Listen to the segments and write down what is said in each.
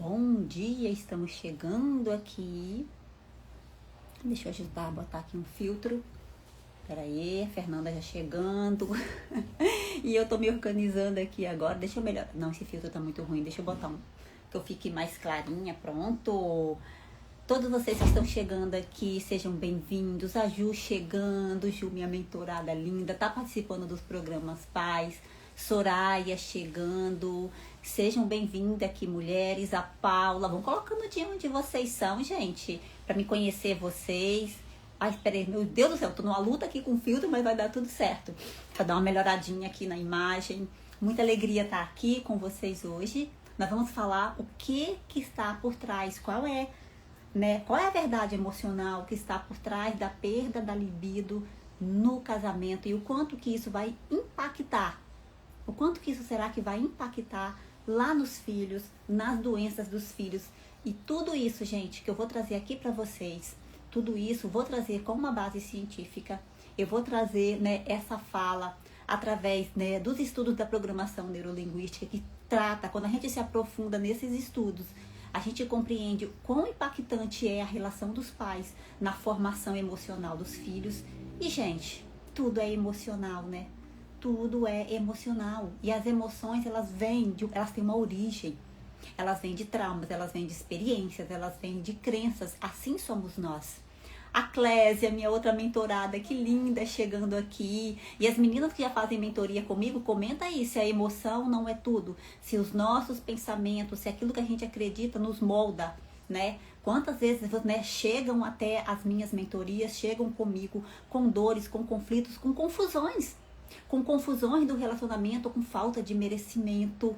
Bom dia, estamos chegando aqui. Deixa eu ajudar a botar aqui um filtro. Pera aí, a Fernanda já chegando. E eu tô me organizando aqui agora. Deixa eu melhorar. Não, esse filtro tá muito ruim. Deixa eu botar um que eu fique mais clarinha. Pronto. Todos vocês que estão chegando aqui, sejam bem-vindos. A Ju chegando. Ju, minha mentorada linda, tá participando dos programas Pais. Soraya chegando. Sejam bem-vindas aqui, mulheres. A Paula. Vão colocando de onde vocês são, gente, para me conhecer vocês. Ai, espera aí, meu Deus do céu, tô numa luta aqui com o filtro, mas vai dar tudo certo. Pra dar uma melhoradinha aqui na imagem. Muita alegria estar aqui com vocês hoje. Nós vamos falar o que está por trás, qual é a verdade emocional que está por trás da perda da libido no casamento e o quanto que isso vai impactar. O quanto que isso será que vai impactar lá nos filhos, nas doenças dos filhos. E tudo isso, gente, que eu vou trazer aqui para vocês, tudo isso vou trazer com uma base científica. Eu vou trazer, essa fala através, dos estudos da programação neurolinguística que trata, quando a gente se aprofunda nesses estudos, a gente compreende o quão impactante é a relação dos pais na formação emocional dos filhos. E, gente, tudo é emocional, né? Tudo é emocional. E as emoções, elas têm uma origem. Elas vêm de traumas, elas vêm de experiências, elas vêm de crenças. Assim somos nós. A Clésia, minha outra mentorada, que linda, chegando aqui. E as meninas que já fazem mentoria comigo, comenta aí se a emoção não é tudo. Se os nossos pensamentos, se aquilo que a gente acredita nos molda, né? Quantas vezes, chegam até as minhas mentorias, chegam comigo com dores, com conflitos, com confusões do relacionamento, com falta de merecimento.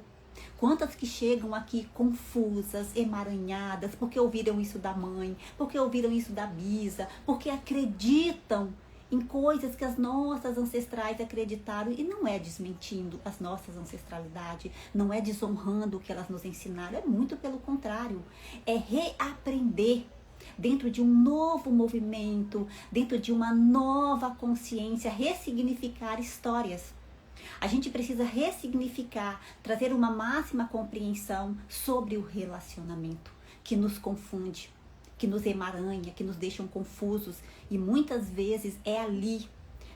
Quantas que chegam aqui confusas, emaranhadas, porque ouviram isso da mãe, porque ouviram isso da bisa, porque acreditam em coisas que as nossas ancestrais acreditaram, e não é desmentindo as nossas ancestralidades, não é desonrando o que elas nos ensinaram, é muito pelo contrário, é reaprender dentro de um novo movimento, dentro de uma nova consciência, ressignificar histórias. A gente precisa ressignificar, trazer uma máxima compreensão sobre o relacionamento, que nos confunde, que nos emaranha, que nos deixam confusos. E muitas vezes é ali,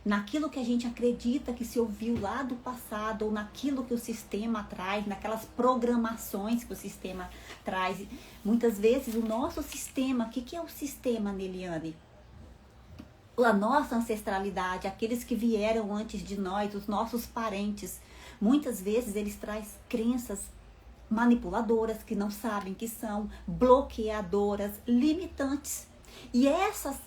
naquilo que a gente acredita que se ouviu lá do passado, ou naquilo que o sistema traz, naquelas programações que o sistema traz. Muitas vezes o nosso sistema, o que é o sistema, Neliane? A nossa ancestralidade, aqueles que vieram antes de nós, os nossos parentes, muitas vezes eles trazem crenças manipuladoras que não sabem que são, bloqueadoras, limitantes. E essas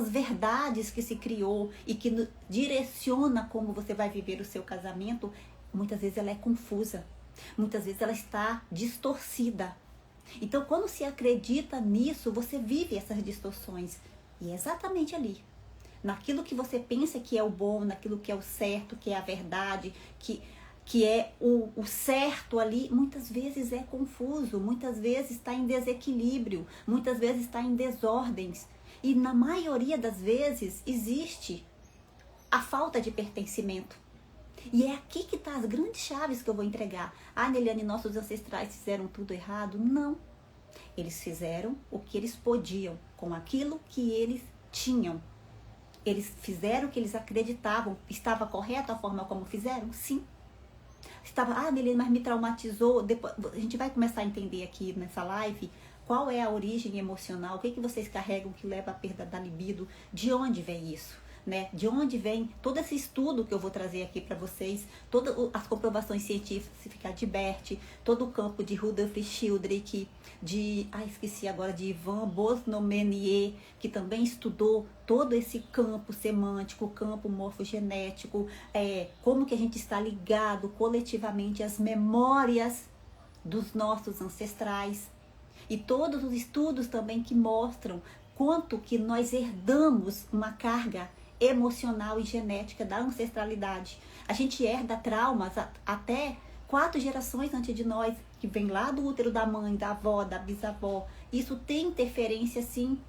verdades que se criou e que direciona como você vai viver o seu casamento, muitas vezes ela é confusa, muitas vezes ela está distorcida. Então, quando se acredita nisso, você vive essas distorções. E é exatamente ali, naquilo que você pensa que é o bom, naquilo que é o certo, que é a verdade, que é o certo ali, muitas vezes é confuso, muitas vezes está em desequilíbrio, muitas vezes está em desordens. E na maioria das vezes existe a falta de pertencimento. E é aqui que está as grandes chaves que eu vou entregar. Ah, Neliane, nossos ancestrais fizeram tudo errado? Não. Eles fizeram o que eles podiam, com aquilo que eles tinham. Eles fizeram o que eles acreditavam. Estava correto a forma como fizeram? Sim. Neliane, mas me traumatizou. Depois, a gente vai começar a entender aqui nessa live qual é a origem emocional, o que vocês carregam que leva à perda da libido, de onde vem isso. De onde vem todo esse estudo que eu vou trazer aqui para vocês, todas as comprovações científicas de Bert, todo o campo de Rudolf Schildrich, de Ivan Bosnomenier, que também estudou todo esse campo semântico, campo morfogenético, como que a gente está ligado coletivamente às memórias dos nossos ancestrais. E todos os estudos também que mostram quanto que nós herdamos uma carga emocional e genética da ancestralidade. A gente herda traumas até 4 gerações antes de nós, que vem lá do útero da mãe, da avó, da bisavó. Isso tem interferência, sim.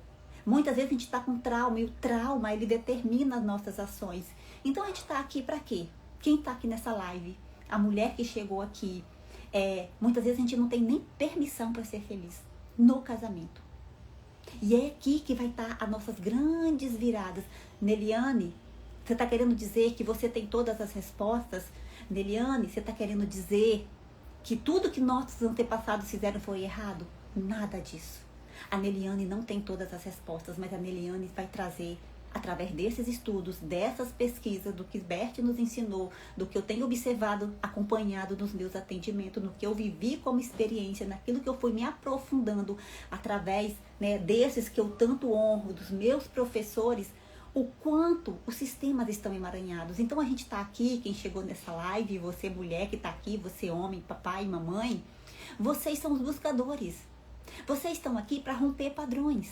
Muitas vezes a gente está com trauma, e o trauma, ele determina as nossas ações. Então a gente está aqui para quê? Quem está aqui nessa live? A mulher que chegou aqui, Muitas vezes a gente não tem nem permissão para ser feliz no casamento. E é aqui que vai estar as nossas grandes viradas. Neliane, você está querendo dizer que você tem todas as respostas? Neliane, você está querendo dizer que tudo que nossos antepassados fizeram foi errado? Nada disso. A Neliane não tem todas as respostas, mas a Neliane vai trazer, através desses estudos, dessas pesquisas, do que Bert nos ensinou, do que eu tenho observado, acompanhado nos meus atendimentos, no que eu vivi como experiência, naquilo que eu fui me aprofundando através, né, desses que eu tanto honro, dos meus professores, o quanto os sistemas estão emaranhados. Então a gente está aqui, quem chegou nessa live, você mulher que está aqui, você homem, papai, mamãe, vocês são os buscadores. Vocês estão aqui para romper padrões.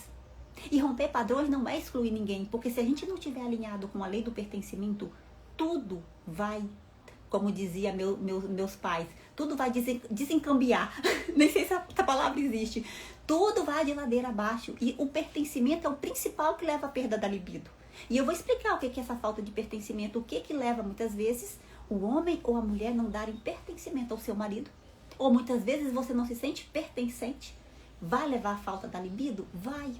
E romper padrões não é excluir ninguém, porque se a gente não estiver alinhado com a lei do pertencimento, tudo vai, como dizia meus pais, tudo vai desencambiar. Nem sei se essa palavra existe. Tudo vai de ladeira abaixo. E o pertencimento é o principal que leva à perda da libido. E eu vou explicar o que é essa falta de pertencimento, o que leva muitas vezes o homem ou a mulher não darem pertencimento ao seu marido. Ou muitas vezes você não se sente pertencente. Vai levar à falta da libido? Vai.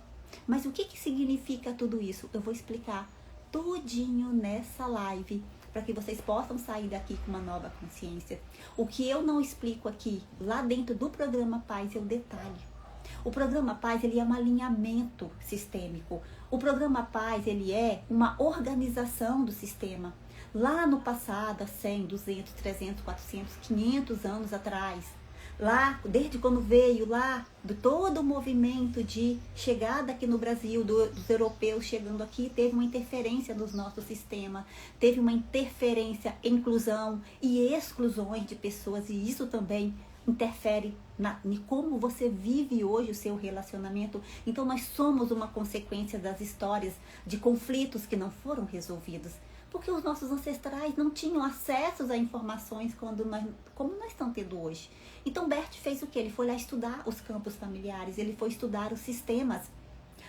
Mas o que significa tudo isso? Eu vou explicar tudinho nessa live, para que vocês possam sair daqui com uma nova consciência. O que eu não explico aqui, lá dentro do programa Paz, é o detalhe. O programa Paz, ele é um alinhamento sistêmico. O programa Paz, ele é uma organização do sistema. Lá no passado, há 100, 200, 300, 400, 500 anos atrás, lá, desde quando veio lá, de todo o movimento de chegada aqui no Brasil, dos europeus chegando aqui, teve uma interferência nos nossos sistemas, teve uma interferência, inclusão e exclusões de pessoas, e isso também interfere em como você vive hoje o seu relacionamento. Então nós somos uma consequência das histórias de conflitos que não foram resolvidos. Porque os nossos ancestrais não tinham acesso a informações como nós estamos tendo hoje. Então Bert fez o quê? Ele foi lá estudar os campos familiares, ele foi estudar os sistemas.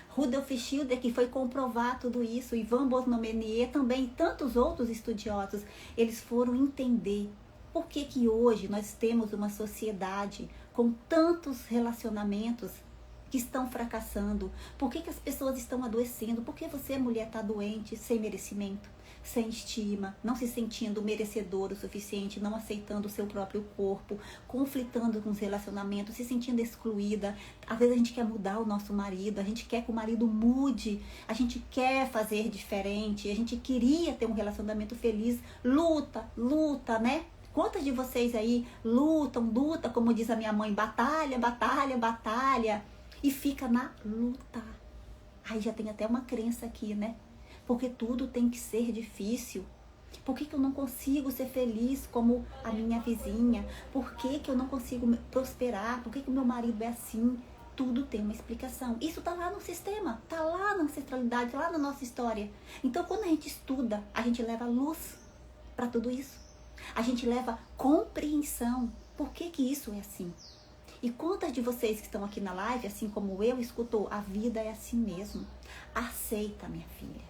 Rudolf Schilder, que foi comprovar tudo isso, Ivan Bosnomenier também, e tantos outros estudiosos, eles foram entender por que hoje nós temos uma sociedade com tantos relacionamentos que estão fracassando, por que as pessoas estão adoecendo, por que você, mulher, está doente, sem merecimento, sem estima, não se sentindo merecedor o suficiente, não aceitando o seu próprio corpo, conflitando com os relacionamentos, se sentindo excluída. Às vezes a gente quer mudar o nosso marido, a gente quer que o marido mude, a gente quer fazer diferente, a gente queria ter um relacionamento feliz, luta, né? Quantas de vocês aí lutam, como diz a minha mãe, batalha, e fica na luta. Aí já tem até uma crença aqui, né? Porque tudo tem que ser difícil. Por que eu não consigo ser feliz como a minha vizinha? Por que eu não consigo prosperar? Por que o meu marido é assim? Tudo tem uma explicação. Isso tá lá no sistema, tá lá na ancestralidade, tá lá na nossa história. Então, quando a gente estuda, a gente leva luz para tudo isso. A gente leva compreensão. Por que isso é assim? E quantas de vocês que estão aqui na live, assim como eu, escutou, a vida é assim mesmo. Aceita, minha filha.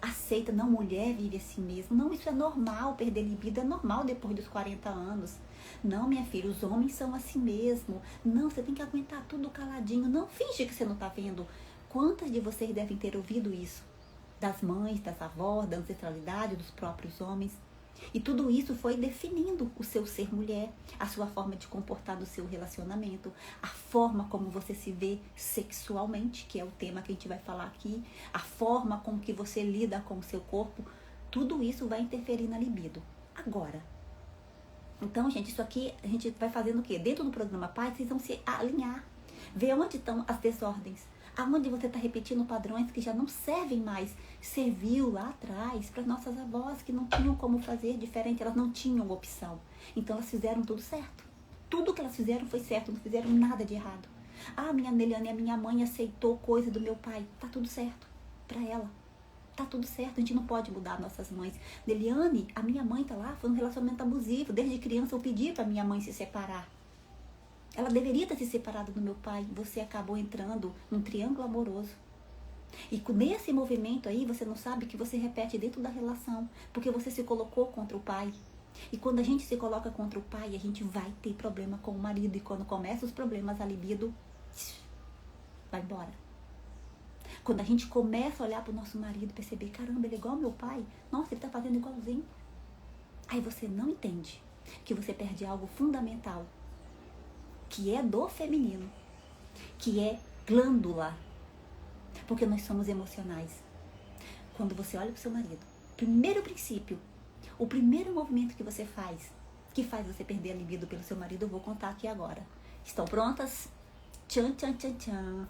Aceita, não, mulher vive assim mesmo. Não, isso é normal, perder libido é normal depois dos 40 anos. Não, minha filha, os homens são assim mesmo. Não, você tem que aguentar tudo caladinho. Não, finge que você não está vendo. Quantas de vocês devem ter ouvido isso? Das mães, das avós, da ancestralidade, dos próprios homens. E tudo isso foi definindo o seu ser mulher, a sua forma de comportar no seu relacionamento, a forma como você se vê sexualmente, que é o tema que a gente vai falar aqui, a forma como que você lida com o seu corpo, tudo isso vai interferir na libido. Agora, então, gente, isso aqui a gente vai fazendo o quê? Dentro do programa Paz, vocês vão se alinhar, ver onde estão as desordens. Aonde você está repetindo padrões que já não servem mais. Serviu lá atrás para nossas avós que não tinham como fazer diferente, elas não tinham opção. Então elas fizeram tudo certo. Tudo que elas fizeram foi certo, não fizeram nada de errado. Ah, minha Neliane, a minha mãe aceitou coisa do meu pai. Tá tudo certo para ela. Tá tudo certo, a gente não pode mudar nossas mães. Neliane, a minha mãe tá lá, foi um relacionamento abusivo. Desde criança eu pedi para minha mãe se separar. Ela deveria ter se separado do meu pai. Você acabou entrando num triângulo amoroso. E nesse movimento aí, você não sabe que você repete dentro da relação. Porque você se colocou contra o pai. E quando a gente se coloca contra o pai, a gente vai ter problema com o marido. E quando começam os problemas, a libido vai embora. Quando a gente começa a olhar para o nosso marido e perceber, caramba, ele é igual ao meu pai. Nossa, ele está fazendo igualzinho. Aí você não entende que você perde algo fundamental, que é do feminino, que é glândula. Porque nós somos emocionais. Quando você olha para o seu marido, primeiro princípio, o primeiro movimento que você faz, que faz você perder a libido pelo seu marido, eu vou contar aqui agora. Estão prontas? Tchan, tchan, tchan, tchan.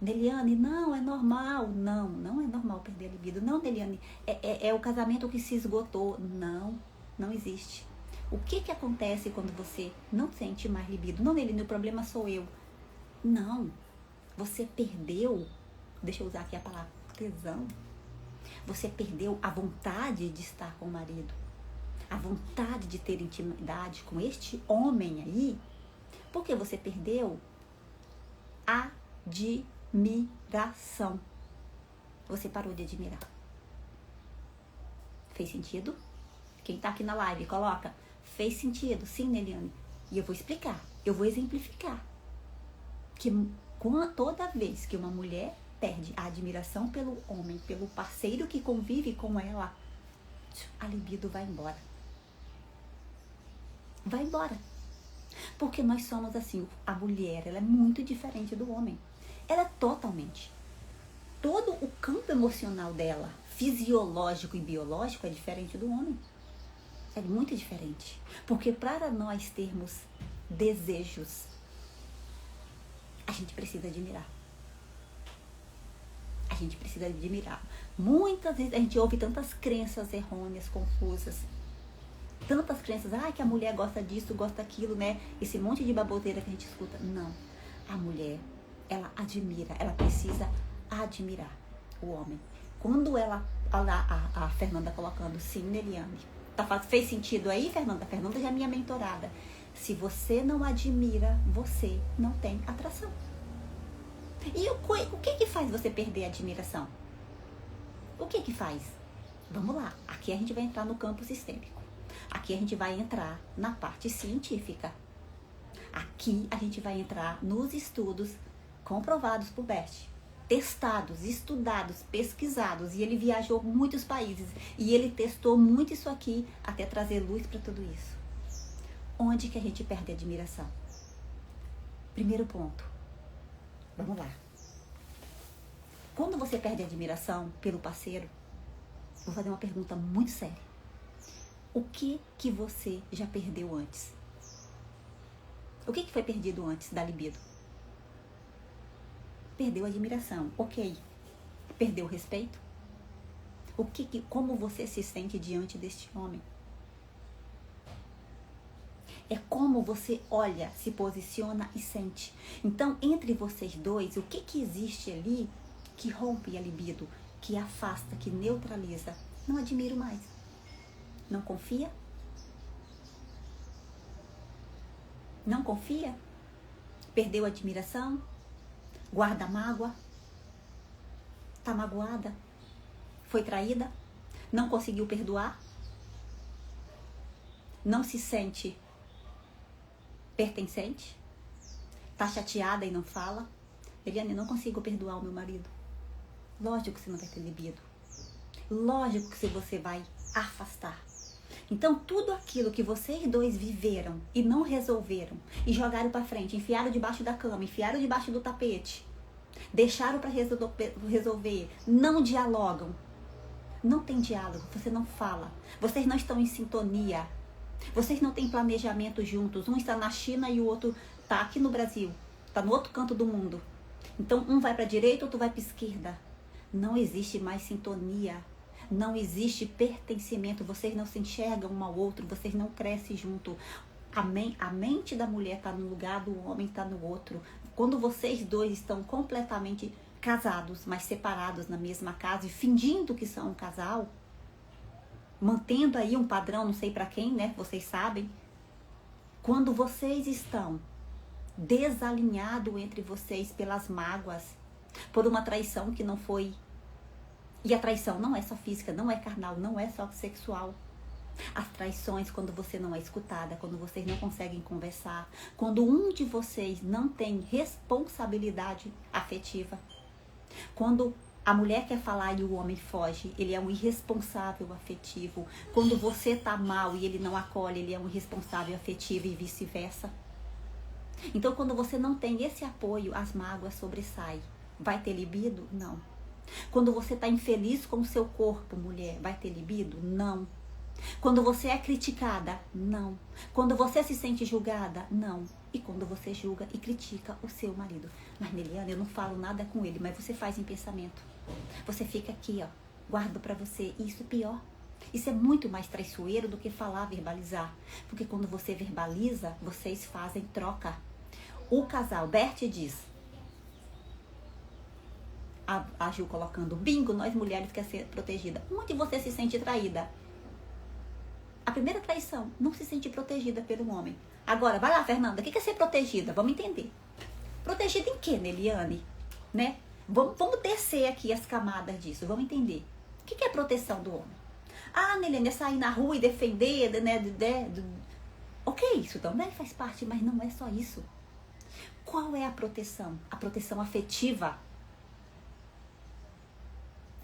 Neliane, não, é normal. Não, não é normal perder a libido. Não, Neliane, é o casamento que se esgotou. Não, não existe. O que acontece quando você não sente mais libido? Não, Neliane, o problema sou eu. Não, você perdeu, deixa eu usar aqui a palavra tesão. Você perdeu a vontade de estar com o marido. A vontade de ter intimidade com este homem aí. Porque você perdeu a admiração. Você parou de admirar. Fez sentido? Quem tá aqui na live, coloca. Fez sentido? Sim, Neliane. E eu vou explicar. Eu vou exemplificar. Que toda vez que uma mulher perde a admiração pelo homem, pelo parceiro que convive com ela, a libido vai embora. Vai embora. Porque nós somos assim, a mulher, ela é muito diferente do homem. Ela é totalmente. Todo o campo emocional dela, fisiológico e biológico, é diferente do homem. É muito diferente. Porque para nós termos desejos, a gente precisa admirar. A gente precisa admirar. Muitas vezes a gente ouve tantas crenças errôneas, confusas. Tantas crenças, que a mulher gosta disso, gosta daquilo, né? Esse monte de baboseira que a gente escuta. Não. A mulher, ela admira, ela precisa admirar o homem. Quando ela, olha a Fernanda colocando, sim, Neliane. Fez sentido aí, Fernanda? Fernanda já é minha mentorada. Se você não admira, você não tem atração. E o que faz você perder a admiração? O que faz? Vamos lá, aqui a gente vai entrar no campo sistêmico. Aqui a gente vai entrar na parte científica. Aqui a gente vai entrar nos estudos comprovados por Bert. Testados, estudados, pesquisados. E ele viajou muitos países. E ele testou muito isso aqui até trazer luz para tudo isso. Onde que a gente perde a admiração? Primeiro ponto. Vamos lá. Quando você perde a admiração pelo parceiro, vou fazer uma pergunta muito séria. O que você já perdeu antes? O que foi perdido antes da libido? Perdeu a admiração, ok. Perdeu o respeito? Como você se sente diante deste homem? É como você olha, se posiciona e sente. Então, entre vocês dois, o que existe ali que rompe a libido, que afasta, que neutraliza? Não admiro mais. Não confia? Não confia? Perdeu a admiração? Guarda mágoa? Tá magoada? Foi traída? Não conseguiu perdoar? Não se sente pertencente? Tá chateada e não fala? Eliane, não consigo perdoar o meu marido. Lógico que você não vai ter libido. Lógico que você vai afastar. Então, tudo aquilo que vocês dois viveram e não resolveram, e jogaram pra frente, enfiaram debaixo da cama, enfiaram debaixo do tapete, deixaram pra resolver, não dialogam. Não tem diálogo, você não fala. Vocês não estão em sintonia. Vocês não têm planejamento juntos. Um está na China e o outro está aqui no Brasil. Está no outro canto do mundo. Então, um vai para a direita, outro vai para a esquerda. Não existe mais sintonia. Não existe pertencimento. Vocês não se enxergam um ao outro. Vocês não crescem junto. A mente da mulher está num lugar, do homem está no outro. Quando vocês dois estão completamente casados, mas separados na mesma casa e fingindo que são um casal, mantendo aí um padrão, não sei para quem, né? Vocês sabem. Quando vocês estão desalinhados entre vocês pelas mágoas, por uma traição que não foi. E a traição não é só física, não é carnal, não é só sexual. As traições quando você não é escutada, quando vocês não conseguem conversar, quando um de vocês não tem responsabilidade afetiva. Quando a mulher quer falar e o homem foge, ele é um irresponsável afetivo. Quando você tá mal e ele não acolhe, ele é um irresponsável afetivo e vice-versa. Então, quando você não tem esse apoio, as mágoas sobressaem. Vai ter libido? Não. Quando você tá infeliz com o seu corpo, mulher, vai ter libido? Não. Quando você é criticada? Não. Quando você se sente julgada? Não. E quando você julga e critica o seu marido? Mas, Neliana, eu não falo nada com ele, mas você faz em pensamento. Você fica aqui, ó, guarda pra você. E isso é pior. Isso é muito mais traiçoeiro do que falar, verbalizar. Porque quando você verbaliza, vocês fazem troca. O casal, Bert diz, a Gil colocando, bingo, nós mulheres queremos ser protegidas. Onde você se sente traída? A primeira traição, não se sente protegida pelo homem. Agora, vai lá, Fernanda, o que é ser protegida? Vamos entender. Protegida em quê, Neliane? Né? Vamos descer aqui as camadas disso, vamos entender. O que é proteção do homem? Ah, Neliane, é sair na rua e defender, né? Ok, isso também faz parte, mas não é só isso. Qual é a proteção? A proteção afetiva.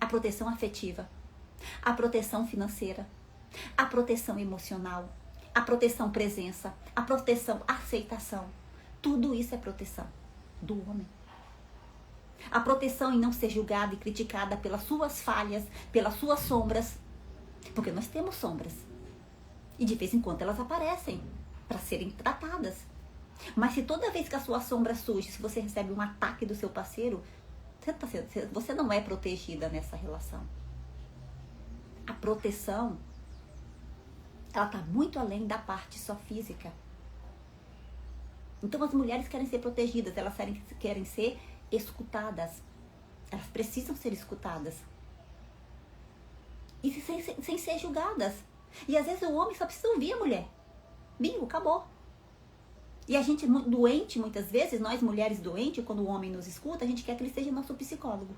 A proteção afetiva. A proteção financeira. A proteção emocional, a proteção presença, a proteção aceitação. Tudo isso é proteção do homem. A proteção em não ser julgada e criticada pelas suas falhas, pelas suas sombras. Porque nós temos sombras. E de vez em quando elas aparecem para serem tratadas. Mas se toda vez que a sua sombra surge, se você recebe um ataque do seu parceiro, você não é protegida nessa relação. A proteção, ela está muito além da parte só física. Então as mulheres querem ser protegidas, elas querem ser escutadas. Elas precisam ser escutadas. E sem ser julgadas. E às vezes o homem só precisa ouvir a mulher. Bingo, acabou. E a gente doente, muitas vezes, nós mulheres doentes, quando o homem nos escuta, a gente quer que ele seja nosso psicólogo.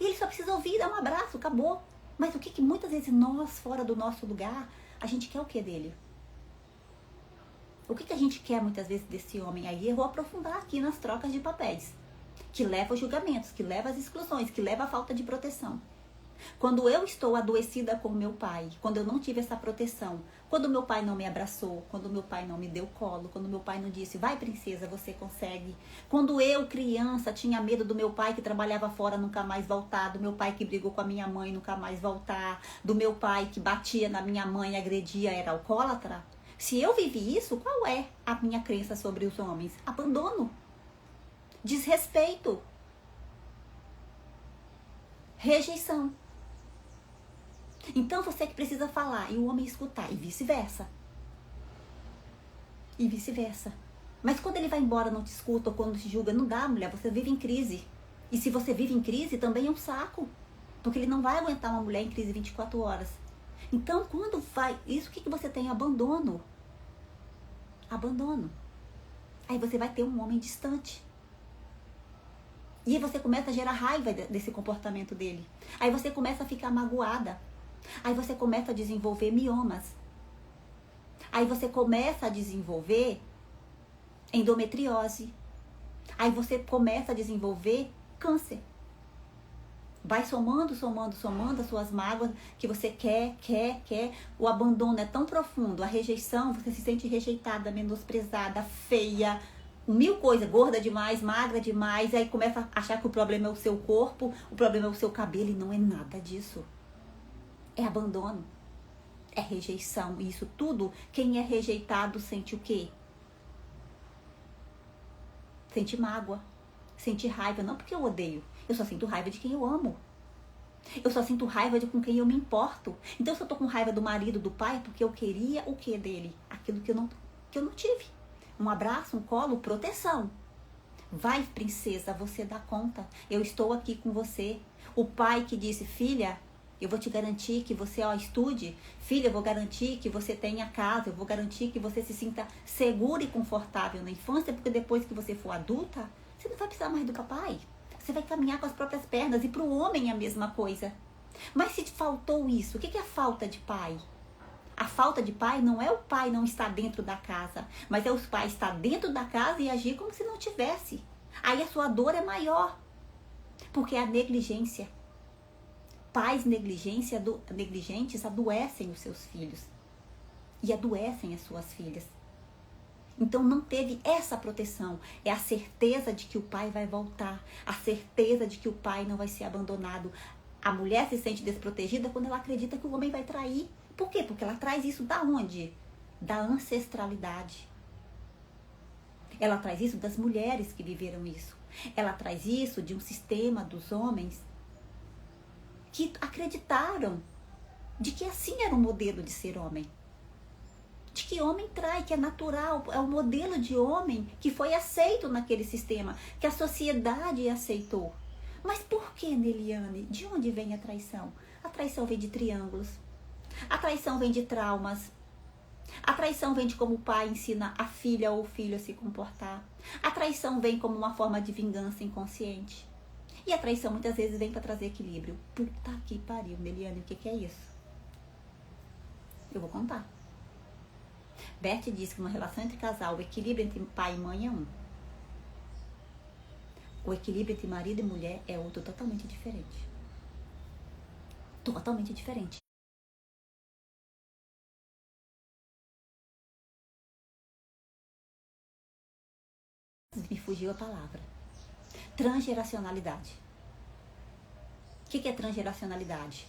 E ele só precisa ouvir, dar um abraço, acabou. Mas o que muitas vezes nós, fora do nosso lugar, a gente quer o que dele? O que a gente quer muitas vezes desse homem? Aí eu vou aprofundar aqui nas trocas de papéis. Que leva aos julgamentos, que leva às exclusões, que leva à falta de proteção. Quando eu estou adoecida com o meu pai, quando eu não tive essa proteção, quando meu pai não me abraçou, quando meu pai não me deu colo, quando meu pai não disse, vai princesa, você consegue. Quando eu, criança, tinha medo do meu pai que trabalhava fora, nunca mais voltar, do meu pai que brigou com a minha mãe, nunca mais voltar, do meu pai que batia na minha mãe, agredia, era alcoólatra. Se eu vivi isso, qual é a minha crença sobre os homens? Abandono, desrespeito, rejeição. Então você que precisa falar e o homem escutar, e vice-versa. E vice-versa. Mas quando ele vai embora, não te escuta, ou quando te julga, não dá, mulher, você vive em crise. E se você vive em crise, também é um saco. Porque ele não vai aguentar uma mulher em crise 24 horas. Então, quando vai isso, o que você tem? Abandono. Abandono. Aí você vai ter um homem distante. E aí você começa a gerar raiva desse comportamento dele. Aí você começa a ficar magoada. Aí você começa a desenvolver miomas. Aí você começa a desenvolver endometriose. Aí você começa a desenvolver câncer. Vai somando as suas mágoas que você quer. O abandono é tão profundo, a rejeição, você se sente rejeitada, menosprezada, feia, mil coisas, gorda demais, magra demais, aí começa a achar que o problema é o seu corpo, o problema é o seu cabelo, e não é nada disso. É abandono, é rejeição, e isso tudo, quem é rejeitado sente o quê? Sente mágoa, sente raiva, não porque eu odeio, eu só sinto raiva de quem eu amo. Eu só sinto raiva de com quem eu me importo. Então, se eu tô com raiva do marido, do pai, porque eu queria o que dele? Aquilo que eu não tive. Um abraço, um colo, proteção. Vai, princesa, você dá conta. Eu estou aqui com você. O pai que disse, filha, eu vou te garantir que você estude. Filha, eu vou garantir que você tenha casa. Eu vou garantir que você se sinta segura e confortável na infância, porque depois que você for adulta, você não vai precisar mais do papai. Você vai caminhar com as próprias pernas. E para o homem é a mesma coisa. Mas se faltou isso, o que é a falta de pai? A falta de pai não é o pai não estar dentro da casa, mas é o pai estar dentro da casa e agir como se não tivesse. Aí a sua dor é maior, porque é a negligência. Pais negligentes adoecem os seus filhos e adoecem as suas filhas. Então não teve essa proteção. É a certeza de que o pai vai voltar, a certeza de que o pai não vai ser abandonado. A mulher se sente desprotegida quando ela acredita que o homem vai trair. Por quê? Porque ela traz isso da onde? Da ancestralidade. Ela traz isso das mulheres que viveram isso. Ela traz isso de um sistema dos homens que acreditaram de que assim era o modelo de ser homem. De que homem trai, que é natural, é o modelo de homem que foi aceito naquele sistema, que a sociedade aceitou. Mas por que, Neliane? De onde vem a traição? A traição vem de triângulos. A traição vem de traumas. A traição vem de como o pai ensina a filha ou o filho a se comportar. A traição vem como uma forma de vingança inconsciente. E a traição muitas vezes vem para trazer equilíbrio. Puta que pariu, Neliane, o que é isso? Eu vou contar. Bert diz que numa relação entre casal, o equilíbrio entre pai e mãe é um. O equilíbrio entre marido e mulher é outro totalmente diferente. Totalmente diferente. Me fugiu a palavra. Transgeracionalidade. O que é transgeracionalidade?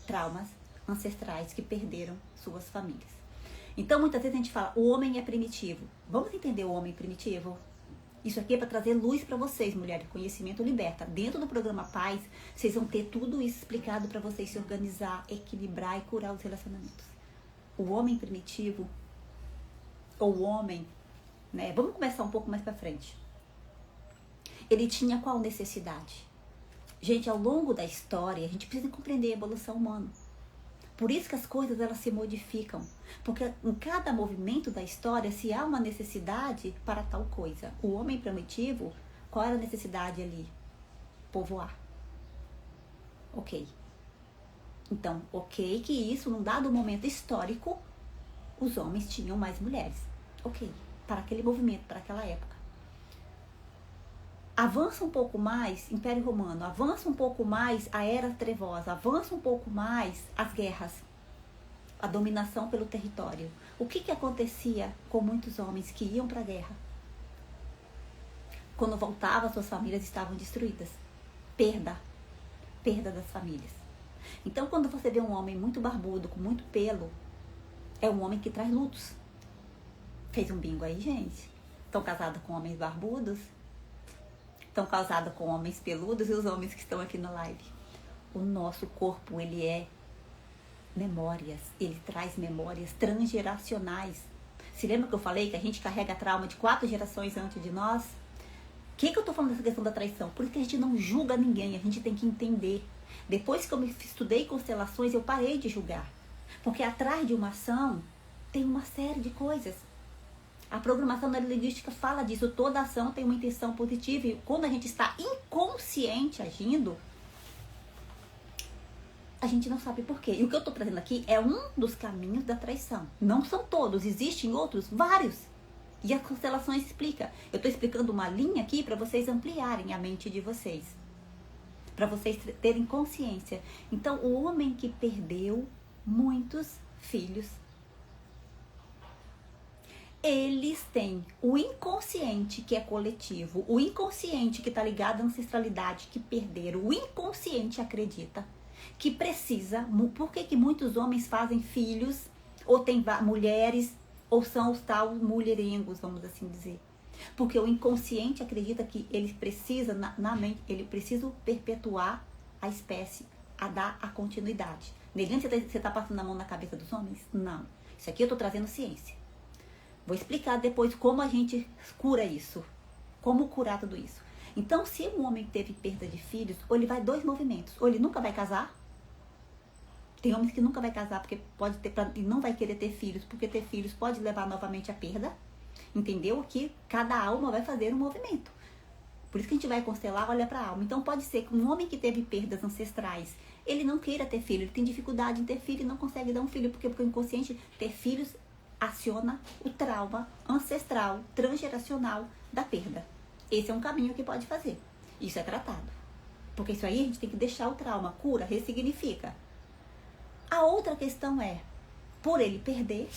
Traumas ancestrais que perderam suas famílias. Então, muitas vezes a gente fala, o homem é primitivo. Vamos entender o homem primitivo? Isso aqui é para trazer luz para vocês, mulheres. Conhecimento liberta. Dentro do programa Paz, vocês vão ter tudo isso explicado para vocês se organizar, equilibrar e curar os relacionamentos. O homem primitivo, ou o homem, né? Vamos começar um pouco mais para frente. Ele tinha qual necessidade? Gente, ao longo da história, a gente precisa compreender a evolução humana. Por isso que as coisas elas se modificam. Porque em cada movimento da história, se há uma necessidade para tal coisa. O homem primitivo, qual era a necessidade ali? Povoar. Ok. Então, ok que isso, num dado momento histórico, os homens tinham mais mulheres. Ok. Para aquele movimento, para aquela época. Avança um pouco mais, Império Romano, avança um pouco mais a Era Trevosa, avança um pouco mais as guerras, a dominação pelo território. O que acontecia com muitos homens que iam para a guerra? Quando voltavam, suas famílias estavam destruídas. Perda das famílias. Então, quando você vê um homem muito barbudo, com muito pelo, é um homem que traz lutos. Fez um bingo aí, gente? Estão casados com homens barbudos? Estão casados com homens peludos e os homens que estão aqui na live. O nosso corpo, ele é memórias. Ele traz memórias transgeracionais. Se lembra que eu falei que a gente carrega trauma de 4 gerações antes de nós? O que eu estou falando dessa questão da traição? Por isso que a gente não julga ninguém, a gente tem que entender. Depois que eu estudei constelações, eu parei de julgar. Porque atrás de uma ação tem uma série de coisas. A programação neurolinguística fala disso. Toda ação tem uma intenção positiva. E quando a gente está inconsciente agindo, a gente não sabe por quê. E o que eu estou trazendo aqui é um dos caminhos da traição. Não são todos. Existem outros, vários. E as constelações explicam. Eu estou explicando uma linha aqui para vocês ampliarem a mente de vocês. Para vocês terem consciência. Então, o homem que perdeu muitos filhos, eles têm o inconsciente que é coletivo, o inconsciente que está ligado à ancestralidade, que perderam, o inconsciente acredita que precisa. Por que muitos homens fazem filhos, ou têm mulheres, ou são os tal mulherengos, vamos assim dizer? Porque o inconsciente acredita que ele precisa, na mente, ele precisa perpetuar a espécie, a dar a continuidade. Neliane, você está passando a mão na cabeça dos homens? Não. Isso aqui eu estou trazendo ciência. Vou explicar depois como a gente cura isso. Como curar tudo isso. Então, se um homem teve perda de filhos, ou ele vai 2 movimentos. Ou ele nunca vai casar. Tem homens que nunca vai casar porque pode ter, e não vai querer ter filhos, porque ter filhos pode levar novamente à perda. Entendeu? Que cada alma vai fazer um movimento. Por isso que a gente vai constelar, olha para a alma. Então, pode ser que um homem que teve perdas ancestrais ele não queira ter filho, ele tem dificuldade em ter filho e não consegue dar um filho. Por quê? Porque o inconsciente, ter filhos, aciona o trauma ancestral, transgeracional da perda. Esse é um caminho que pode fazer. Isso é tratado. Porque isso aí a gente tem que deixar o trauma, cura, ressignifica. A outra questão é, por ele perder,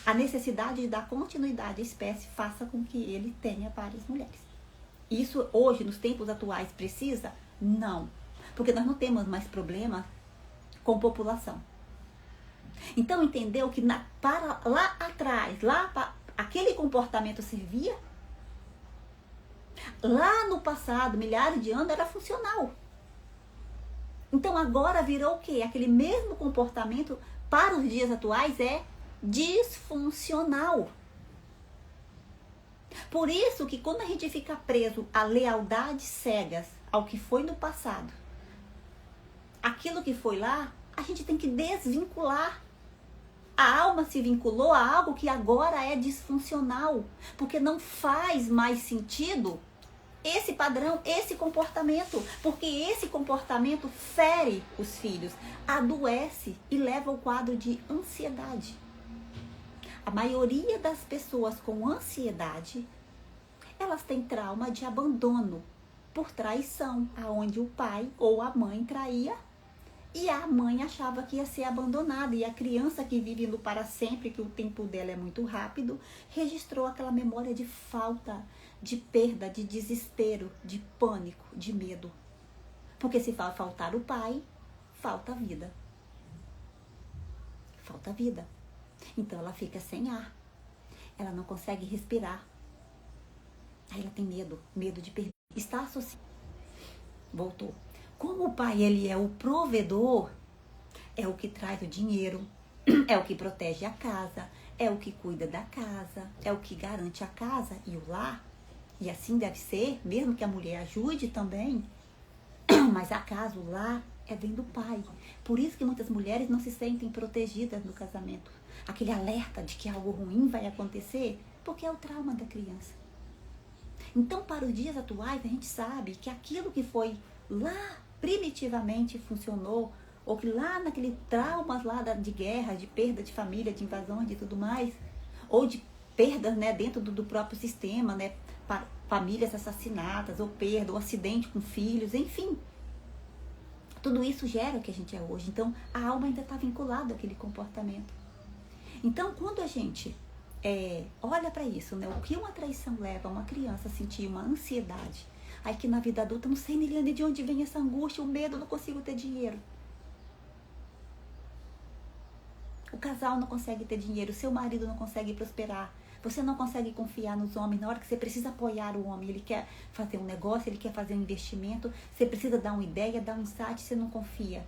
a necessidade de dar continuidade à espécie faça com que ele tenha várias mulheres. Isso hoje, nos tempos atuais, precisa? Não. Porque nós não temos mais problema com população. Então, entendeu que para lá atrás, aquele comportamento servia? Lá no passado, milhares de anos, era funcional. Então, agora virou o quê? Aquele mesmo comportamento, para os dias atuais, é disfuncional. Por isso que quando a gente fica preso a lealdades cegas ao que foi no passado, aquilo que foi lá, a gente tem que desvincular. A alma se vinculou a algo que agora é disfuncional, porque não faz mais sentido esse padrão, esse comportamento, porque esse comportamento fere os filhos, adoece e leva ao quadro de ansiedade. A maioria das pessoas com ansiedade, elas têm trauma de abandono por traição, aonde o pai ou a mãe traía e a mãe achava que ia ser abandonada. E a criança que vive no para sempre, que o tempo dela é muito rápido, registrou aquela memória de falta, de perda, de desespero, de pânico, de medo. Porque se faltar o pai, falta a vida. Falta a vida. Então ela fica sem ar. Ela não consegue respirar. Aí ela tem medo de perder. Está associado. Voltou. Como o pai, ele é o provedor, é o que traz o dinheiro, é o que protege a casa, é o que cuida da casa, é o que garante a casa e o lar. E assim deve ser, mesmo que a mulher ajude também. Mas a casa, o lar, vem do pai. Por isso que muitas mulheres não se sentem protegidas no casamento. Aquele alerta de que algo ruim vai acontecer, porque é o trauma da criança. Então, para os dias atuais, a gente sabe que aquilo que foi lá primitivamente funcionou, ou que lá naquele traumas lá de guerra, de perda de família, de invasões e tudo mais, ou de perdas, né, dentro do próprio sistema, né, famílias assassinadas, ou perda, ou acidente com filhos, enfim. Tudo isso gera o que a gente é hoje. Então, a alma ainda está vinculada àquele comportamento. Então, quando a gente olha para isso, né, o que uma traição leva uma criança a sentir uma ansiedade, aí que na vida adulta, não sei, Niliane, de onde vem essa angústia, o medo, não consigo ter dinheiro. O casal não consegue ter dinheiro, o seu marido não consegue prosperar, você não consegue confiar nos homens, na hora que você precisa apoiar o homem, ele quer fazer um negócio, ele quer fazer um investimento, você precisa dar uma ideia, dar um insight, você não confia.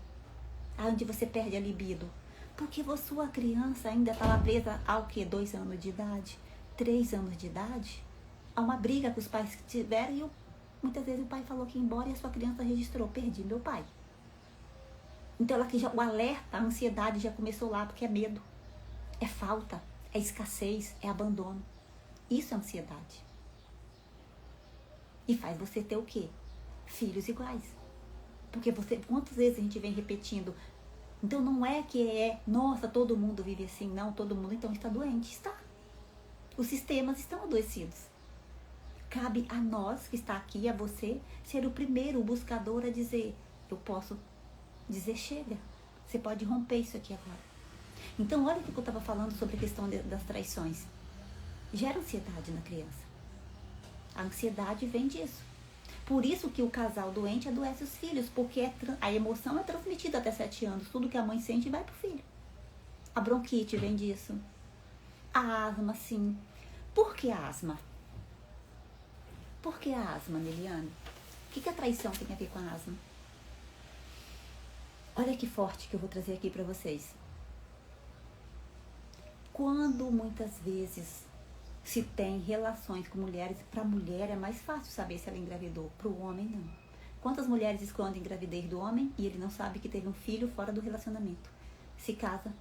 Aonde você perde a libido. Porque sua criança ainda estava presa ao quê? 2 anos de idade? 3 anos de idade? Há uma briga que os pais tiveram e muitas vezes o pai falou que ia embora e a sua criança registrou, perdi meu pai. Então o alerta, a ansiedade já começou lá, porque é medo, é falta, é escassez, é abandono. Isso é ansiedade. E faz você ter o quê? Filhos iguais. Porque quantas vezes a gente vem repetindo, então não é que nossa, todo mundo vive assim, não, todo mundo então está doente, está. Os sistemas estão adoecidos. Cabe a nós, que está aqui, a você, ser o primeiro buscador a dizer, eu posso dizer chega, você pode romper isso aqui agora. Então olha o que eu estava falando sobre a questão das traições. Gera ansiedade na criança. A ansiedade vem disso. Por isso que o casal doente adoece os filhos, porque a emoção é transmitida até 7 anos. Tudo que a mãe sente vai pro filho. A bronquite vem disso. A asma, sim. Por que a asma? Por que a asma, Niliane? O que a traição tem a ver com a asma? Olha que forte que eu vou trazer aqui para vocês. Quando muitas vezes se tem relações com mulheres, para a mulher é mais fácil saber se ela engravidou, para o homem não. Quantas mulheres escondem a gravidez do homem e ele não sabe que teve um filho fora do relacionamento? Se casa,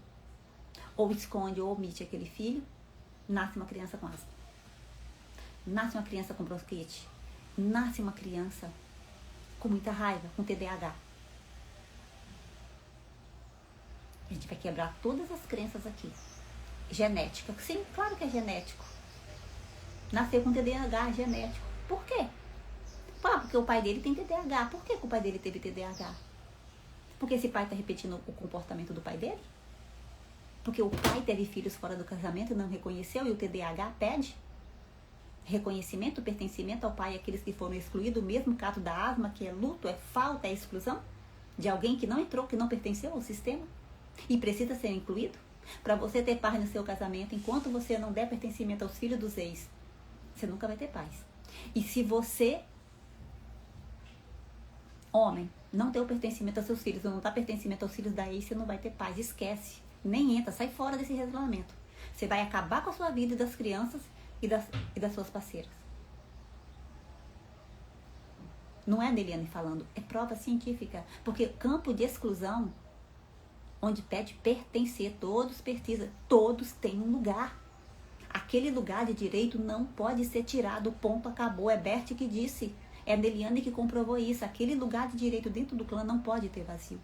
ou esconde ou omite aquele filho, nasce uma criança com asma. Nasce uma criança com bronquite. Nasce uma criança com muita raiva, com TDAH. A gente vai quebrar todas as crenças aqui. Genética. Sim, claro que é genético. Nasceu com TDAH, genético. Por quê? Porque o pai dele tem TDAH. Por que o pai dele teve TDAH? Porque esse pai está repetindo o comportamento do pai dele? Porque o pai teve filhos fora do casamento e não reconheceu e o TDAH pede reconhecimento, pertencimento ao pai, aqueles que foram excluídos, o mesmo caso da asma, que é luto, é falta, é exclusão de alguém que não entrou, que não pertenceu ao sistema e precisa ser incluído. Para você ter paz no seu casamento, enquanto você não der pertencimento aos filhos dos ex, você nunca vai ter paz. E se você, homem, não ter o pertencimento aos seus filhos, ou não dá pertencimento aos filhos da ex, você não vai ter paz. Esquece. Nem entra, sai fora desse relacionamento. Você vai acabar com a sua vida e das crianças e das suas parceiras. Não é a Neliane falando, é prova científica. Porque campo de exclusão, onde pede pertencer, todos precisam, todos têm um lugar. Aquele lugar de direito não pode ser tirado, ponto, acabou. É Bert que disse, é a Neliane que comprovou isso. Aquele lugar de direito dentro do clã não pode ter vazio.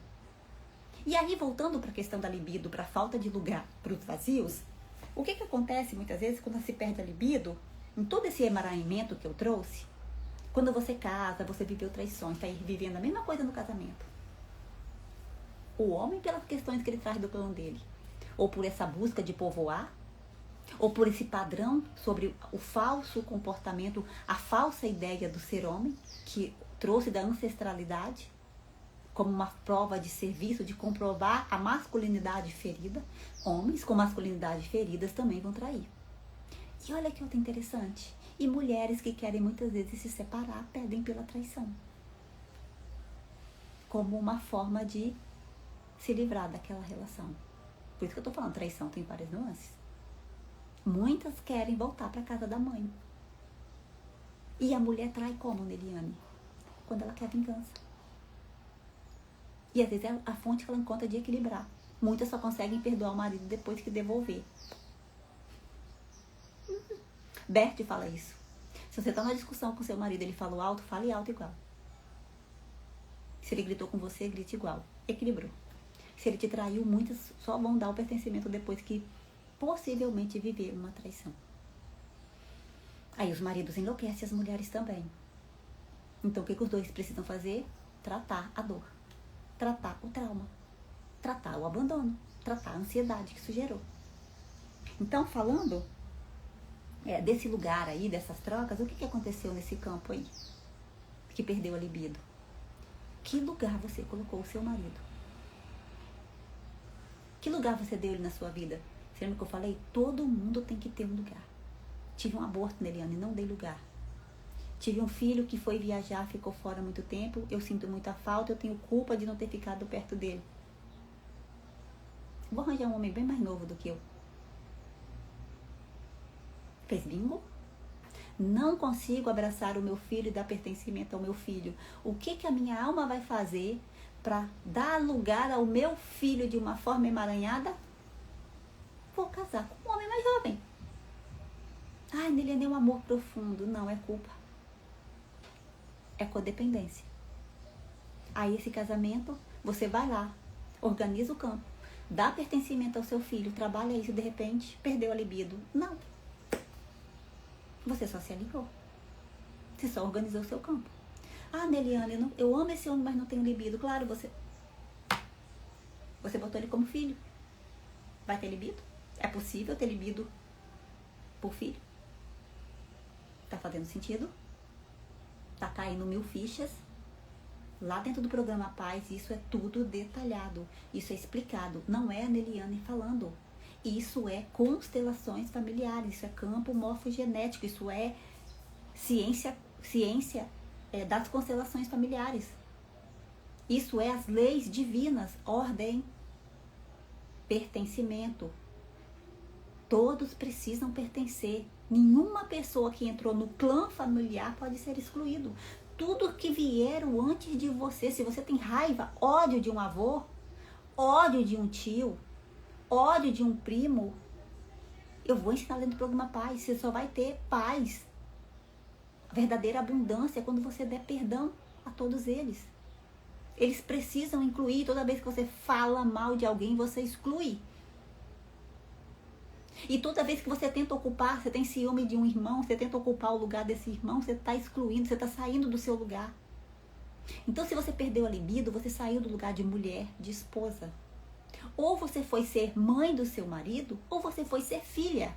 E aí, voltando para a questão da libido, para a falta de lugar para os vazios, o que acontece muitas vezes quando se perde a libido? Em todo esse emaranhamento que eu trouxe, quando você casa, você viveu traições, está vivendo a mesma coisa no casamento. O homem pelas questões que ele traz do plano dele, ou por essa busca de povoar, ou por esse padrão sobre o falso comportamento, a falsa ideia do ser homem, que trouxe da ancestralidade, como uma prova de serviço, de comprovar a masculinidade ferida. Homens com masculinidade feridas também vão trair. E olha que outra interessante. E mulheres que querem muitas vezes se separar, pedem pela traição. Como uma forma de se livrar daquela relação. Por isso que eu tô falando, traição tem várias nuances. Muitas querem voltar para casa da mãe. E a mulher trai como, Neliane? Quando ela quer vingança. E às vezes é a fonte que ela encontra de equilibrar. Muitas só conseguem perdoar o marido depois que devolver. Bert fala isso. Se você está numa discussão com seu marido, ele falou alto, fale alto igual. Se ele gritou com você, grite igual. Equilibrou. Se ele te traiu, muitas só vão dar o pertencimento depois que possivelmente viver uma traição. Aí os maridos enlouquecem, as mulheres também. Então o que os dois precisam fazer? Tratar a dor. Tratar o trauma, tratar o abandono, tratar a ansiedade que isso gerou. Então, falando desse lugar aí, dessas trocas, o que aconteceu nesse campo aí? Que perdeu a libido? Que lugar você colocou o seu marido? Que lugar você deu ele na sua vida? Você lembra que eu falei? Todo mundo tem que ter um lugar. Tive um aborto, Neliane, não dei lugar. Tive um filho que foi viajar, ficou fora muito tempo. Eu sinto muita falta, eu tenho culpa de não ter ficado perto dele. Vou arranjar um homem bem mais novo do que eu. Fez bingo? Não consigo abraçar o meu filho e dar pertencimento ao meu filho. O que a minha alma vai fazer para dar lugar ao meu filho de uma forma emaranhada? Vou casar com um homem mais jovem. Ai, Neliane, é um amor profundo. Não, é culpa. É codependência. Aí esse casamento, você vai lá, organiza o campo, dá pertencimento ao seu filho, trabalha isso, de repente, perdeu a libido. Não. Você só se alinhou. Você só organizou o seu campo. Ah, Neliane, eu amo esse homem, mas não tenho libido. Claro, você botou ele como filho. Vai ter libido? É possível ter libido por filho? Tá fazendo sentido? Tá caindo 1000 fichas. Lá dentro do programa Paz, isso é tudo detalhado. Isso é explicado. Não é a Neliane falando. Isso é constelações familiares. Isso é campo morfogenético. Isso é ciência das constelações familiares. Isso é as leis divinas. Ordem, pertencimento. Todos precisam pertencer. Nenhuma pessoa que entrou no clã familiar pode ser excluído. Tudo que vieram antes de você, se você tem raiva, ódio de um avô, ódio de um tio, ódio de um primo, eu vou ensinar dentro do programa Paz. Você só vai ter paz. A verdadeira abundância é quando você der perdão a todos eles. Eles precisam incluir. Toda vez que você fala mal de alguém, você exclui. E toda vez que você tenta ocupar, você tem ciúme de um irmão, você tenta ocupar o lugar desse irmão, você está excluindo, você está saindo do seu lugar. Então, se você perdeu a libido, você saiu do lugar de mulher, de esposa. Ou você foi ser mãe do seu marido, ou você foi ser filha.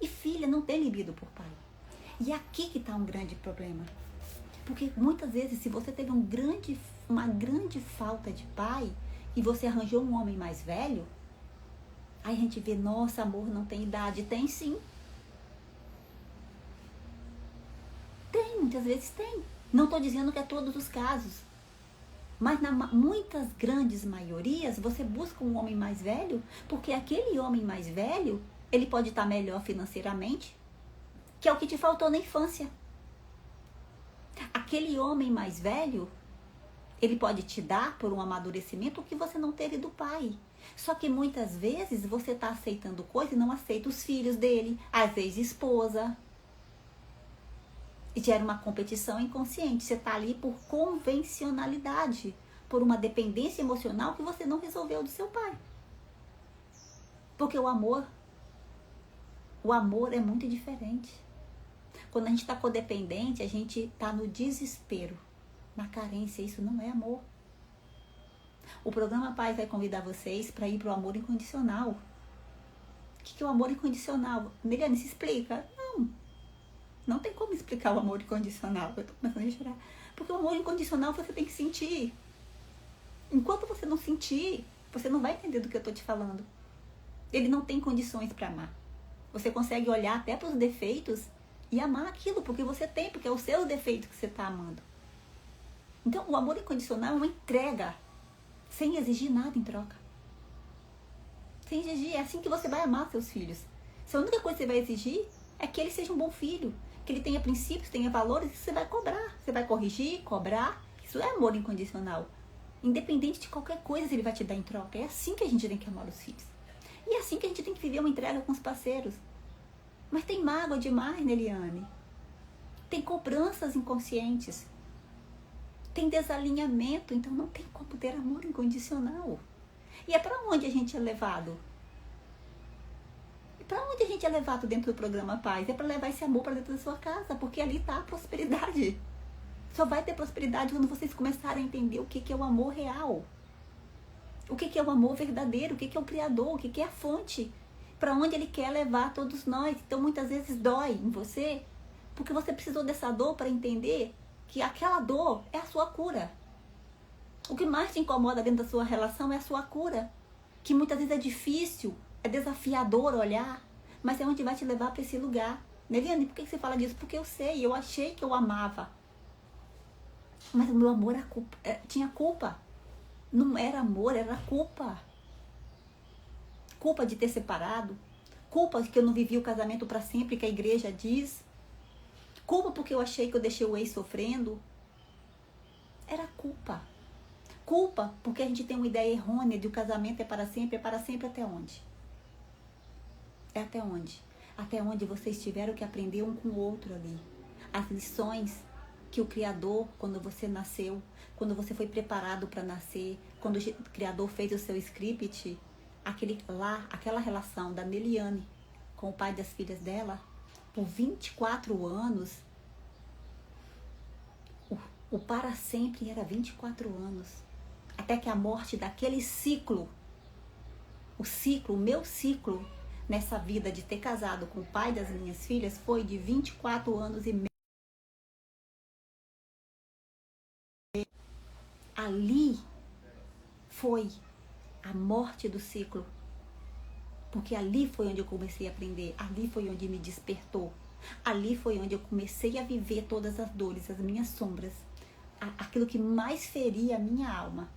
E filha não tem libido por pai. E aqui que está um grande problema. Porque muitas vezes, se você teve uma grande falta de pai, e você arranjou um homem mais velho, aí a gente vê, nossa, amor não tem idade. Tem sim. Tem, muitas vezes tem. Não estou dizendo que é todos os casos. Mas muitas grandes maiorias, você busca um homem mais velho, porque aquele homem mais velho, ele pode estar melhor financeiramente, que é o que te faltou na infância. Aquele homem mais velho, ele pode te dar por um amadurecimento o que você não teve do pai. Só que muitas vezes você está aceitando coisa e não aceita os filhos dele, às vezes esposa. E gera uma competição inconsciente. Você está ali por convencionalidade, por uma dependência emocional que você não resolveu do seu pai. Porque o amor é muito diferente. Quando a gente está codependente, a gente está no desespero, na carência. Isso não é amor. O programa Paz vai convidar vocês para ir para o amor incondicional. O que é o amor incondicional? Miriane, se explica. Não tem como explicar o amor incondicional. Eu tô começando a chorar. Porque o amor incondicional você tem que sentir. Enquanto você não sentir, você não vai entender do que eu tô te falando. Ele não tem condições para amar. Você consegue olhar até para os defeitos e amar aquilo, porque você tem, porque é o seu defeito que você tá amando. Então, o amor incondicional é uma entrega, sem exigir nada em troca. Sem exigir. É assim que você vai amar seus filhos. Se a única coisa que você vai exigir é que ele seja um bom filho, que ele tenha princípios, tenha valores, e você vai cobrar. Você vai corrigir, cobrar. Isso é amor incondicional. Independente de qualquer coisa ele vai te dar em troca. É assim que a gente tem que amar os filhos. E é assim que a gente tem que viver uma entrega com os parceiros. Mas tem mágoa demais, né, Eliane? Tem cobranças inconscientes. Tem desalinhamento. Então não tem como ter amor incondicional. E é para onde a gente é levado? Para onde a gente é levado dentro do programa Paz? É para levar esse amor para dentro da sua casa, porque ali está a prosperidade. Só vai ter prosperidade quando vocês começarem a entender o que é o amor real. O que é o amor verdadeiro, o que é o Criador, o que é a fonte. Para onde Ele quer levar todos nós. Então muitas vezes dói em você, porque você precisou dessa dor para entender que aquela dor é a sua cura. O que mais te incomoda dentro da sua relação é a sua cura. Que muitas vezes é difícil. É desafiador olhar, mas é onde vai te levar para esse lugar. Neliane, por que você fala disso? Porque eu sei, eu achei que eu amava. Mas o meu amor tinha culpa. Não era amor, era culpa. Culpa de ter separado. Culpa que eu não vivi o casamento para sempre, que a igreja diz. Culpa porque eu achei que eu deixei o ex sofrendo. Era culpa. Culpa porque a gente tem uma ideia errônea de o casamento é para sempre até onde? É até onde? Até onde vocês tiveram que aprender um com o outro ali. As lições que o Criador, quando você nasceu, quando você foi preparado para nascer, quando o Criador fez o seu script, aquela relação da Neliane com o pai das filhas dela, por 24 anos, o para sempre era 24 anos. Até que a morte daquele ciclo, o meu ciclo, nessa vida de ter casado com o pai das minhas filhas foi de 24 anos e meio. Ali foi a morte do ciclo. Porque ali foi onde eu comecei a aprender. Ali foi onde me despertou. Ali foi onde eu comecei a viver todas as dores, as minhas sombras. Aquilo que mais feria a minha alma.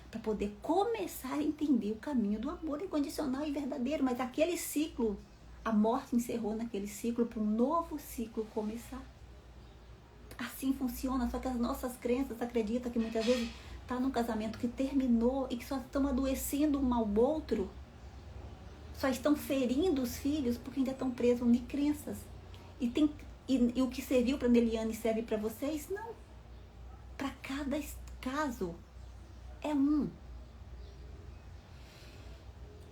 Para poder começar a entender o caminho do amor incondicional e verdadeiro. Mas aquele ciclo, a morte encerrou naquele ciclo para um novo ciclo começar. Assim funciona, só que as nossas crenças acreditam que muitas vezes está num casamento que terminou e que só estão adoecendo um ao outro. Só estão ferindo os filhos porque ainda estão presos em crenças. E o que serviu para Neliane serve para vocês? Não. Para cada caso é um.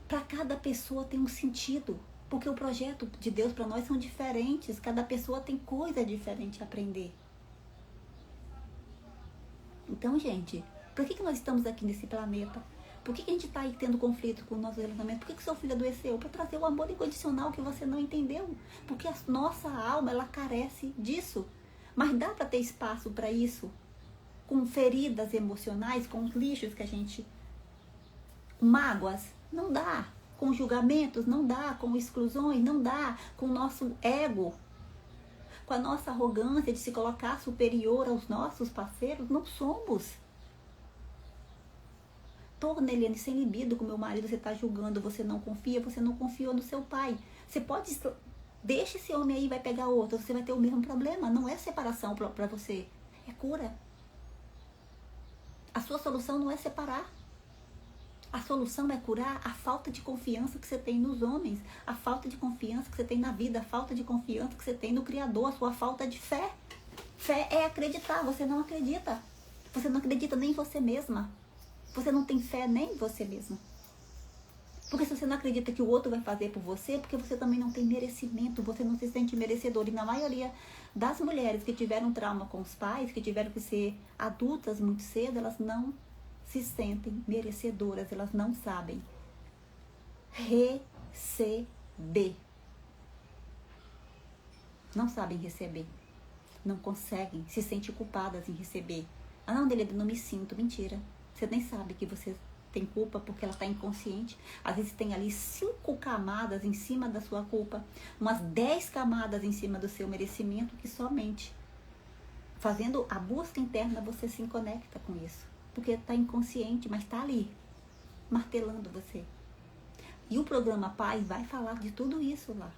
Para cada pessoa tem um sentido, porque o projeto de Deus para nós são diferentes, cada pessoa tem coisa diferente a aprender. Então, gente, por que nós estamos aqui nesse planeta? Por que a gente está aí tendo conflito com o nosso relacionamento? Por que seu filho adoeceu? Para trazer o amor incondicional que você não entendeu. Porque a nossa alma, ela carece disso. Mas dá para ter espaço para isso? Com feridas emocionais, com os lixos que a gente... mágoas? Não dá. Com julgamentos? Não dá. Com exclusões? Não dá. Com o nosso ego? Com a nossa arrogância de se colocar superior aos nossos parceiros? Não somos. Eliane, sem libido com meu marido, você está julgando, você não confiou no seu pai. Você pode... Deixa esse homem aí, vai pegar outro, você vai ter o mesmo problema. Não é separação para você, é cura. A sua solução não é separar. A solução é curar a falta de confiança que você tem nos homens, a falta de confiança que você tem na vida, a falta de confiança que você tem no Criador, a sua falta de fé. Fé é acreditar, você não acredita. Você não acredita nem em você mesma. Você não tem fé nem em você mesma. Porque se você não acredita que o outro vai fazer por você, porque você também não tem merecimento, você não se sente merecedor. E na maioria das mulheres que tiveram trauma com os pais, que tiveram que ser adultas muito cedo, elas não se sentem merecedoras, elas não sabem receber. Não sabem receber. Não conseguem, se sentem culpadas em receber. Ah, não, Deliane, não me sinto. Mentira. Você nem sabe que você tem culpa porque ela está inconsciente. Às vezes tem ali 5 camadas em cima da sua culpa, umas 10 camadas em cima do seu merecimento, que somente fazendo a busca interna você se conecta com isso. Porque está inconsciente, mas está ali, martelando você. E o programa Paz vai falar de tudo isso lá.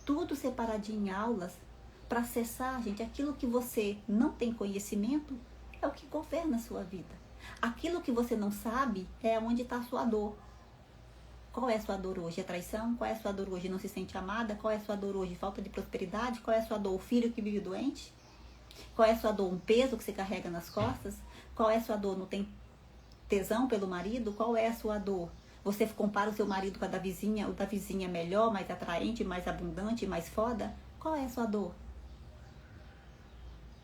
Tudo separadinho em aulas, para acessar, gente, aquilo que você não tem conhecimento é o que governa a sua vida. Aquilo que você não sabe é onde está a sua dor. Qual é a sua dor hoje? É traição? Qual é a sua dor hoje? Não se sente amada? Qual é a sua dor hoje? Falta de prosperidade? Qual é a sua dor? O filho que vive doente? Qual é a sua dor? Um peso que você carrega nas costas? Qual é a sua dor? Não tem tesão pelo marido? Qual é a sua dor? Você compara o seu marido com a da vizinha? O da vizinha é melhor, mais atraente, mais abundante, mais foda? Qual é a sua dor?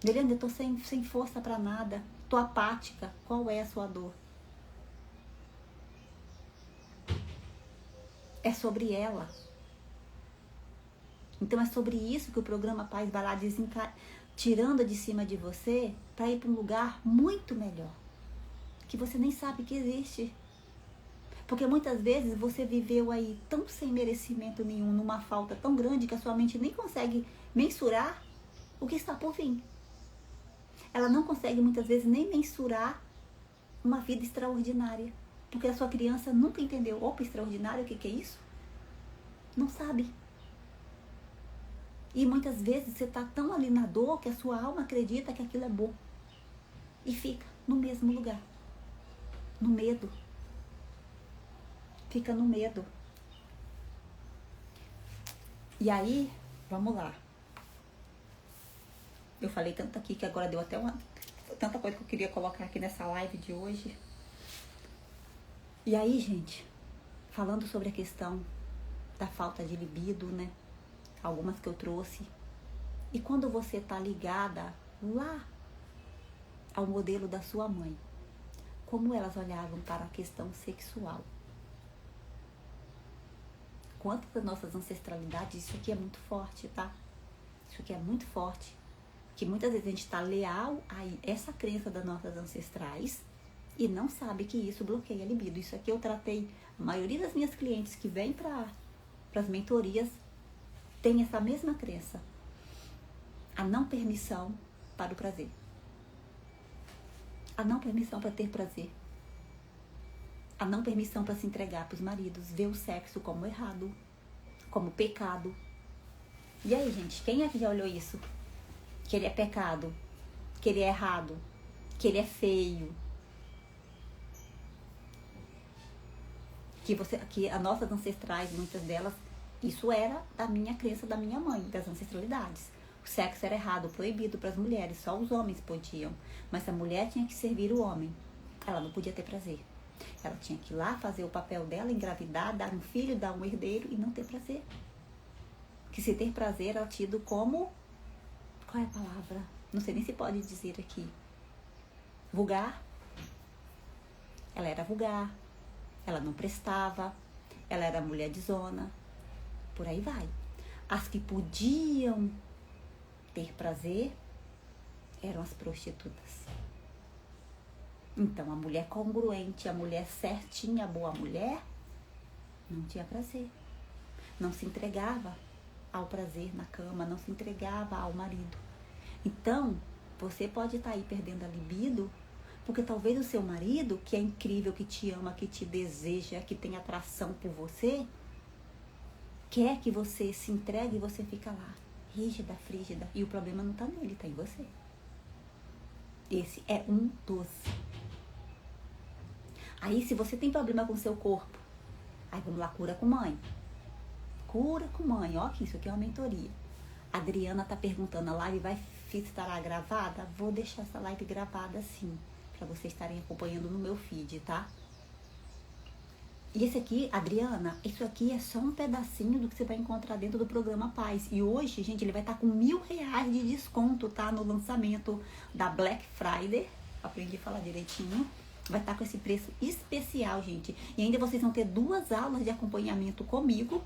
Eliane, eu tô sem força para nada. Tô apática. Qual é a sua dor? É sobre ela. Então é sobre isso que o programa Paz vai lá tirando de cima de você para ir para um lugar muito melhor. Que você nem sabe que existe. Porque muitas vezes você viveu aí tão sem merecimento nenhum, numa falta tão grande que a sua mente nem consegue mensurar o que está por vir. Ela não consegue muitas vezes nem mensurar uma vida extraordinária. Porque a sua criança nunca entendeu. Opa, extraordinário, o que é isso? Não sabe. E muitas vezes você está tão ali na dor que a sua alma acredita que aquilo é bom. E fica no mesmo lugar. No medo. Fica no medo. E aí, vamos lá. Eu falei tanto aqui que agora deu até tanta coisa que eu queria colocar aqui nessa live de hoje. E aí, gente, falando sobre a questão da falta de libido, né? Algumas que eu trouxe. E quando você tá ligada lá ao modelo da sua mãe, como elas olhavam para a questão sexual. Quantas das nossas ancestralidades, isso aqui é muito forte, tá? Isso aqui é muito forte. Que muitas vezes a gente está leal a essa crença das nossas ancestrais e não sabe que isso bloqueia a libido. Isso aqui eu tratei, a maioria das minhas clientes que vêm para as mentorias tem essa mesma crença. A não permissão para o prazer. A não permissão para ter prazer. A não permissão para se entregar para os maridos. Ver o sexo como errado, como pecado. E aí, gente, quem é que já olhou isso? Que ele é pecado, que ele é errado, que ele é feio. Que as nossas ancestrais, muitas delas, isso era da minha crença, da minha mãe, das ancestralidades. O sexo era errado, proibido para as mulheres, só os homens podiam. Mas a mulher tinha que servir o homem. Ela não podia ter prazer. Ela tinha que ir lá fazer o papel dela, engravidar, dar um filho, dar um herdeiro e não ter prazer. Que se ter prazer era tido como... Qual é a palavra? Não sei nem se pode dizer aqui. Vulgar. Ela era vulgar. Ela não prestava. Ela era mulher de zona. Por aí vai. As que podiam ter prazer eram as prostitutas. Então, a mulher congruente, a mulher certinha, a boa mulher, não tinha prazer. Não se entregava ao prazer na cama, não se entregava ao marido. Então, você pode estar aí perdendo a libido, porque talvez o seu marido, que é incrível, que te ama, que te deseja, que tem atração por você, quer que você se entregue e você fica lá, rígida, frígida. E o problema não está nele, está em você. Esse é um dos. Aí, se você tem problema com o seu corpo, aí vamos lá, cura com mãe. Cura com mãe, ó, que isso aqui é uma mentoria. A Adriana tá perguntando, a live estará gravada? Vou deixar essa live gravada sim, para vocês estarem acompanhando no meu feed, tá? E esse aqui, Adriana, isso aqui é só um pedacinho do que você vai encontrar dentro do programa Paz. E hoje, gente, ele vai estar com R$1.000 de desconto, tá? No lançamento da Black Friday. Aprendi a falar direitinho. Vai estar com esse preço especial, gente. E ainda vocês vão ter 2 aulas de acompanhamento comigo.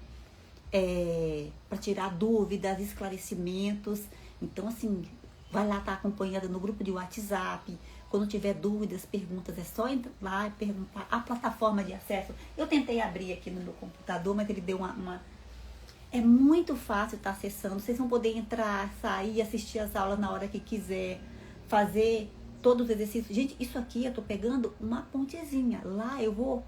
Para tirar dúvidas, esclarecimentos. Então, assim, vai lá estar acompanhada no grupo de WhatsApp. Quando tiver dúvidas, perguntas, é só entrar lá e perguntar. A plataforma de acesso, eu tentei abrir aqui no meu computador, mas ele deu uma... É muito fácil estar acessando. Vocês vão poder entrar, sair, assistir as aulas na hora que quiser, fazer todos os exercícios. Gente, isso aqui eu tô pegando uma pontezinha. Lá eu vou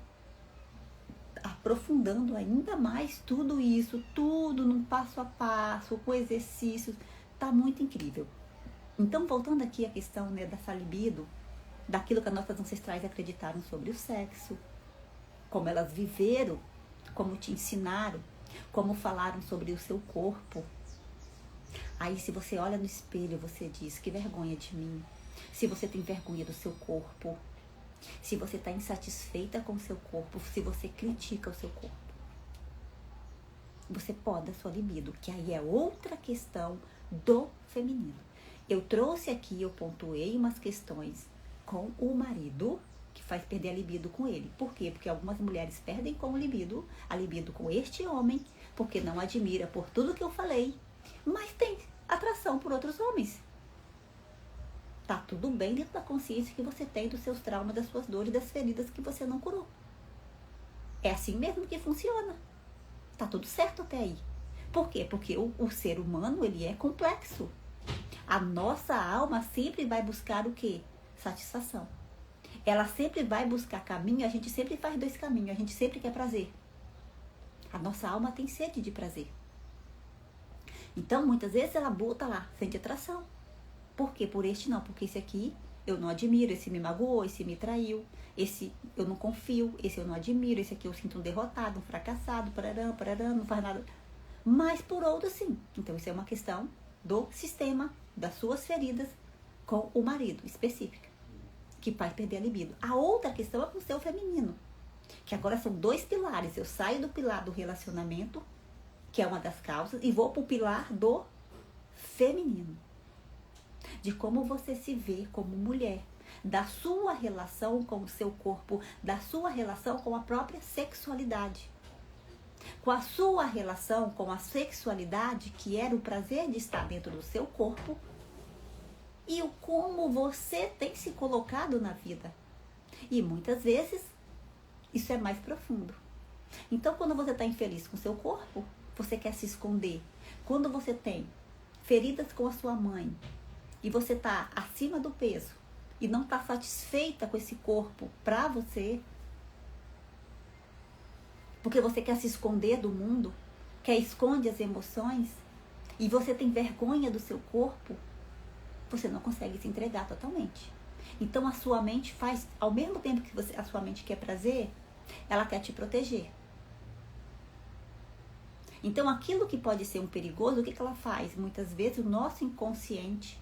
aprofundando ainda mais tudo isso, tudo num passo a passo, com exercícios. Tá muito incrível. Então, voltando aqui à questão, né, dessa libido, daquilo que as nossas ancestrais acreditaram sobre o sexo, como elas viveram, como te ensinaram, como falaram sobre o seu corpo. Aí, se você olha no espelho, você diz, que vergonha de mim. Se você tem vergonha do seu corpo, se você está insatisfeita com o seu corpo, se você critica o seu corpo, você poda a sua libido, que aí é outra questão do feminino. Eu trouxe aqui, eu pontuei umas questões com o marido, que faz perder a libido com ele. Por quê? Porque algumas mulheres perdem com o libido, a libido com este homem, porque não admira por tudo que eu falei, mas tem atração por outros homens. Tá tudo bem dentro da consciência que você tem dos seus traumas, das suas dores, das feridas que você não curou. É assim mesmo que funciona. Tá tudo certo até aí. Por quê? Porque o ser humano, ele é complexo. A nossa alma sempre vai buscar o quê? Satisfação. Ela sempre vai buscar caminho, a gente sempre faz 2 caminhos, a gente sempre quer prazer. A nossa alma tem sede de prazer. Então, muitas vezes ela bota lá, sente atração. Por quê? Por este não, porque esse aqui eu não admiro, esse me magoou, esse me traiu, esse eu não confio, esse eu não admiro, esse aqui eu sinto um derrotado, um fracassado, parará, não faz nada. Mas por outro sim. Então isso é uma questão do sistema, das suas feridas com o marido específica, que faz perder a libido. A outra questão é com o seu feminino, que agora são 2 pilares. Eu saio do pilar do relacionamento, que é uma das causas, e vou para o pilar do feminino. De como você se vê como mulher, da sua relação com o seu corpo, da sua relação com a própria sexualidade, com a sua relação com a sexualidade, que era o prazer de estar dentro do seu corpo, e o como você tem se colocado na vida. E muitas vezes isso é mais profundo. Então, quando você está infeliz com o seu corpo, você quer se esconder. Quando você tem feridas com a sua mãe, e você está acima do peso e não está satisfeita com esse corpo para você, porque você quer se esconder do mundo, quer esconde as emoções, e você tem vergonha do seu corpo, você não consegue se entregar totalmente. Então a sua mente faz, ao mesmo tempo que a sua mente quer prazer, ela quer te proteger. Então, aquilo que pode ser um perigoso, o que ela faz? Muitas vezes o nosso inconsciente,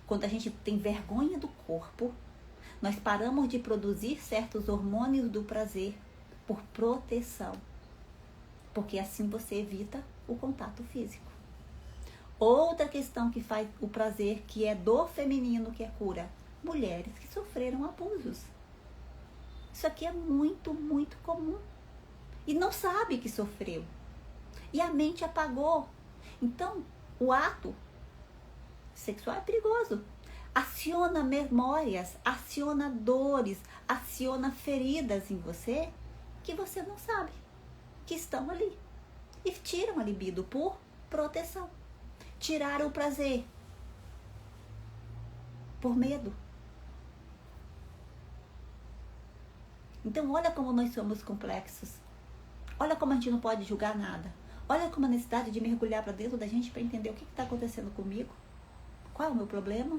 quando a gente tem vergonha do corpo, nós paramos de produzir certos hormônios do prazer por proteção. Porque assim você evita o contato físico. Outra questão que faz o prazer, que é do feminino, que é cura. Mulheres que sofreram abusos. Isso aqui é muito, muito comum. E não sabe que sofreu. E a mente apagou. Então, o ato sexual é perigoso. Aciona memórias, aciona dores, aciona feridas em você que você não sabe que estão ali. E tiram a libido por proteção. Tiraram o prazer por medo. Então, olha como nós somos complexos. Olha como a gente não pode julgar nada. Olha como a necessidade de mergulhar para dentro da gente para entender o que está acontecendo comigo. Qual é o meu problema?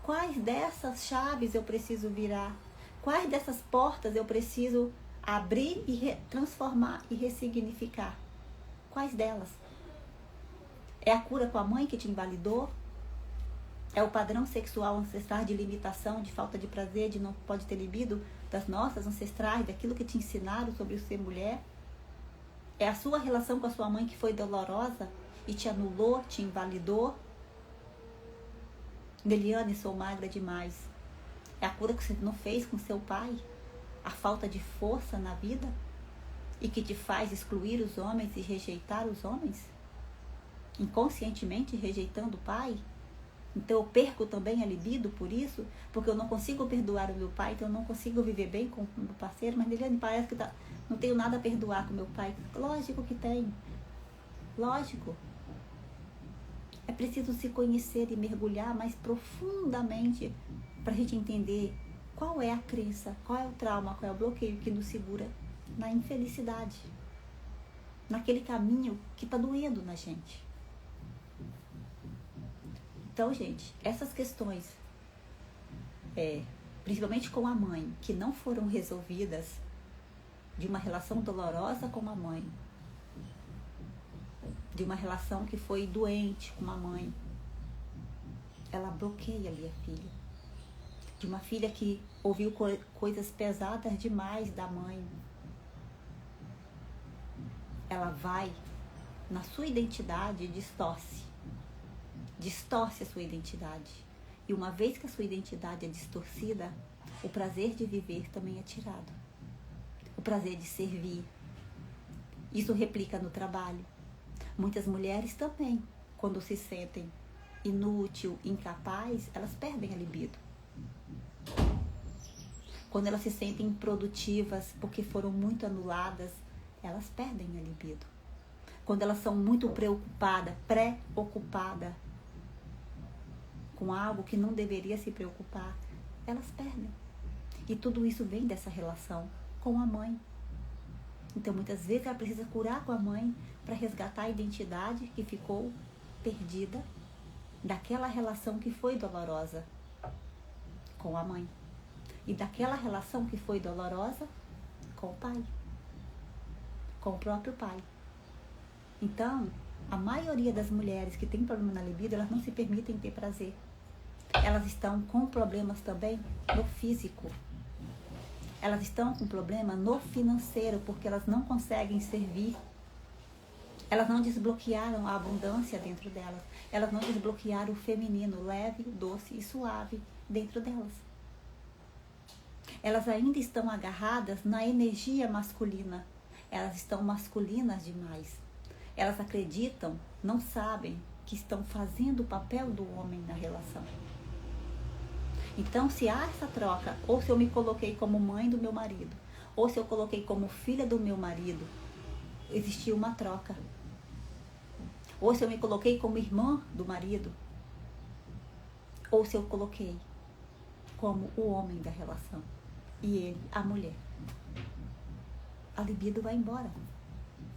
Quais dessas chaves eu preciso virar? Quais dessas portas eu preciso abrir e transformar e ressignificar? Quais delas? É a cura com a mãe que te invalidou? É o padrão sexual ancestral de limitação, de falta de prazer, de não pode ter libido das nossas ancestrais, daquilo que te ensinaram sobre o ser mulher? É a sua relação com a sua mãe que foi dolorosa e te anulou, te invalidou? Neliane, sou magra demais. É a cura que você não fez com seu pai? A falta de força na vida? E que te faz excluir os homens e rejeitar os homens? Inconscientemente rejeitando o pai? Então eu perco também a libido por isso? Porque eu não consigo perdoar o meu pai, então eu não consigo viver bem com o meu parceiro? Mas Neliane, parece que não tenho nada a perdoar com meu pai. Lógico que tem. Lógico. É preciso se conhecer e mergulhar mais profundamente para a gente entender qual é a crença, qual é o trauma, qual é o bloqueio que nos segura na infelicidade, naquele caminho que está doendo na gente. Então, gente, essas questões, principalmente com a mãe, que não foram resolvidas, de uma relação dolorosa com a mãe, de uma relação que foi doente com a mãe, ela bloqueia ali a filha. De uma filha que ouviu coisas pesadas demais da mãe, ela vai na sua identidade e distorce a sua identidade. E uma vez que a sua identidade é distorcida, o prazer de viver também é tirado. O prazer de servir. Isso replica no trabalho. Muitas mulheres também, quando se sentem inútil, incapaz, elas perdem a libido. Quando elas se sentem improdutivas porque foram muito anuladas, elas perdem a libido. Quando elas são muito preocupadas com algo que não deveria se preocupar, elas perdem. E tudo isso vem dessa relação com a mãe. Então, muitas vezes, ela precisa curar com a mãe para resgatar a identidade que ficou perdida daquela relação que foi dolorosa com a mãe. E daquela relação que foi dolorosa com o pai. Com o próprio pai. Então, a maioria das mulheres que tem problema na libido, elas não se permitem ter prazer. Elas estão com problemas também no físico. Elas estão com problema no financeiro, porque elas não conseguem servir. Elas não desbloquearam a abundância dentro delas. Elas não desbloquearam o feminino, leve, doce e suave dentro delas. Elas ainda estão agarradas na energia masculina. Elas estão masculinas demais. Elas acreditam, não sabem que estão fazendo o papel do homem na relação. Então, se há essa troca, ou se eu me coloquei como mãe do meu marido, ou se eu coloquei como filha do meu marido, existiu uma troca. Ou se eu me coloquei como irmã do marido, ou se eu coloquei como o homem da relação e ele, a mulher. A libido vai embora.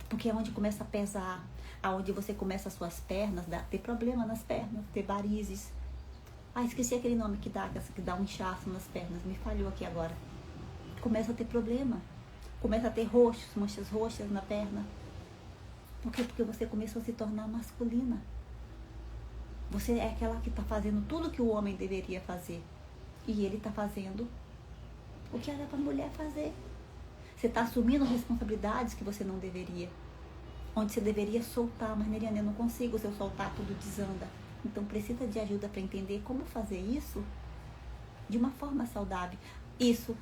Porque é onde começa a pesar, aonde você começa as suas pernas, ter problema nas pernas, ter varizes. Esqueci aquele nome que dá um inchaço nas pernas, me falhou aqui agora. Começa a ter problema, começa a ter roxos, manchas roxas na perna. Por quê? Porque você começou a se tornar masculina. Você é aquela que está fazendo tudo que o homem deveria fazer. E ele está fazendo o que era para a mulher fazer. Você está assumindo responsabilidades que você não deveria. Onde você deveria soltar, mas Neriane, eu não consigo, se eu soltar tudo desanda. Então precisa de ajuda para entender como fazer isso de uma forma saudável. Isso,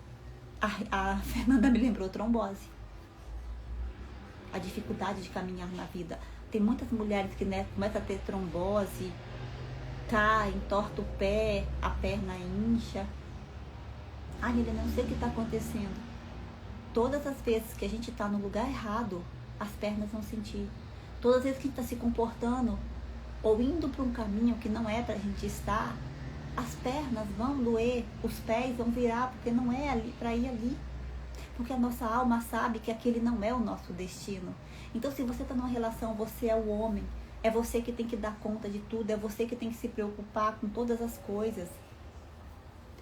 a Fernanda me lembrou trombose. A dificuldade de caminhar na vida. Tem muitas mulheres que, né, começam a ter trombose, caem, entorta o pé, a perna incha. Ai, Neriane, eu não sei o que está acontecendo. Todas as vezes que a gente está no lugar errado, as pernas vão sentir. Todas as vezes que a gente está se comportando ou indo para um caminho que não é para a gente estar, as pernas vão doer, os pés vão virar, porque não é ali para ir ali. Porque a nossa alma sabe que aquele não é o nosso destino. Então, se você está numa relação, você é o homem, é você que tem que dar conta de tudo, é você que tem que se preocupar com todas as coisas.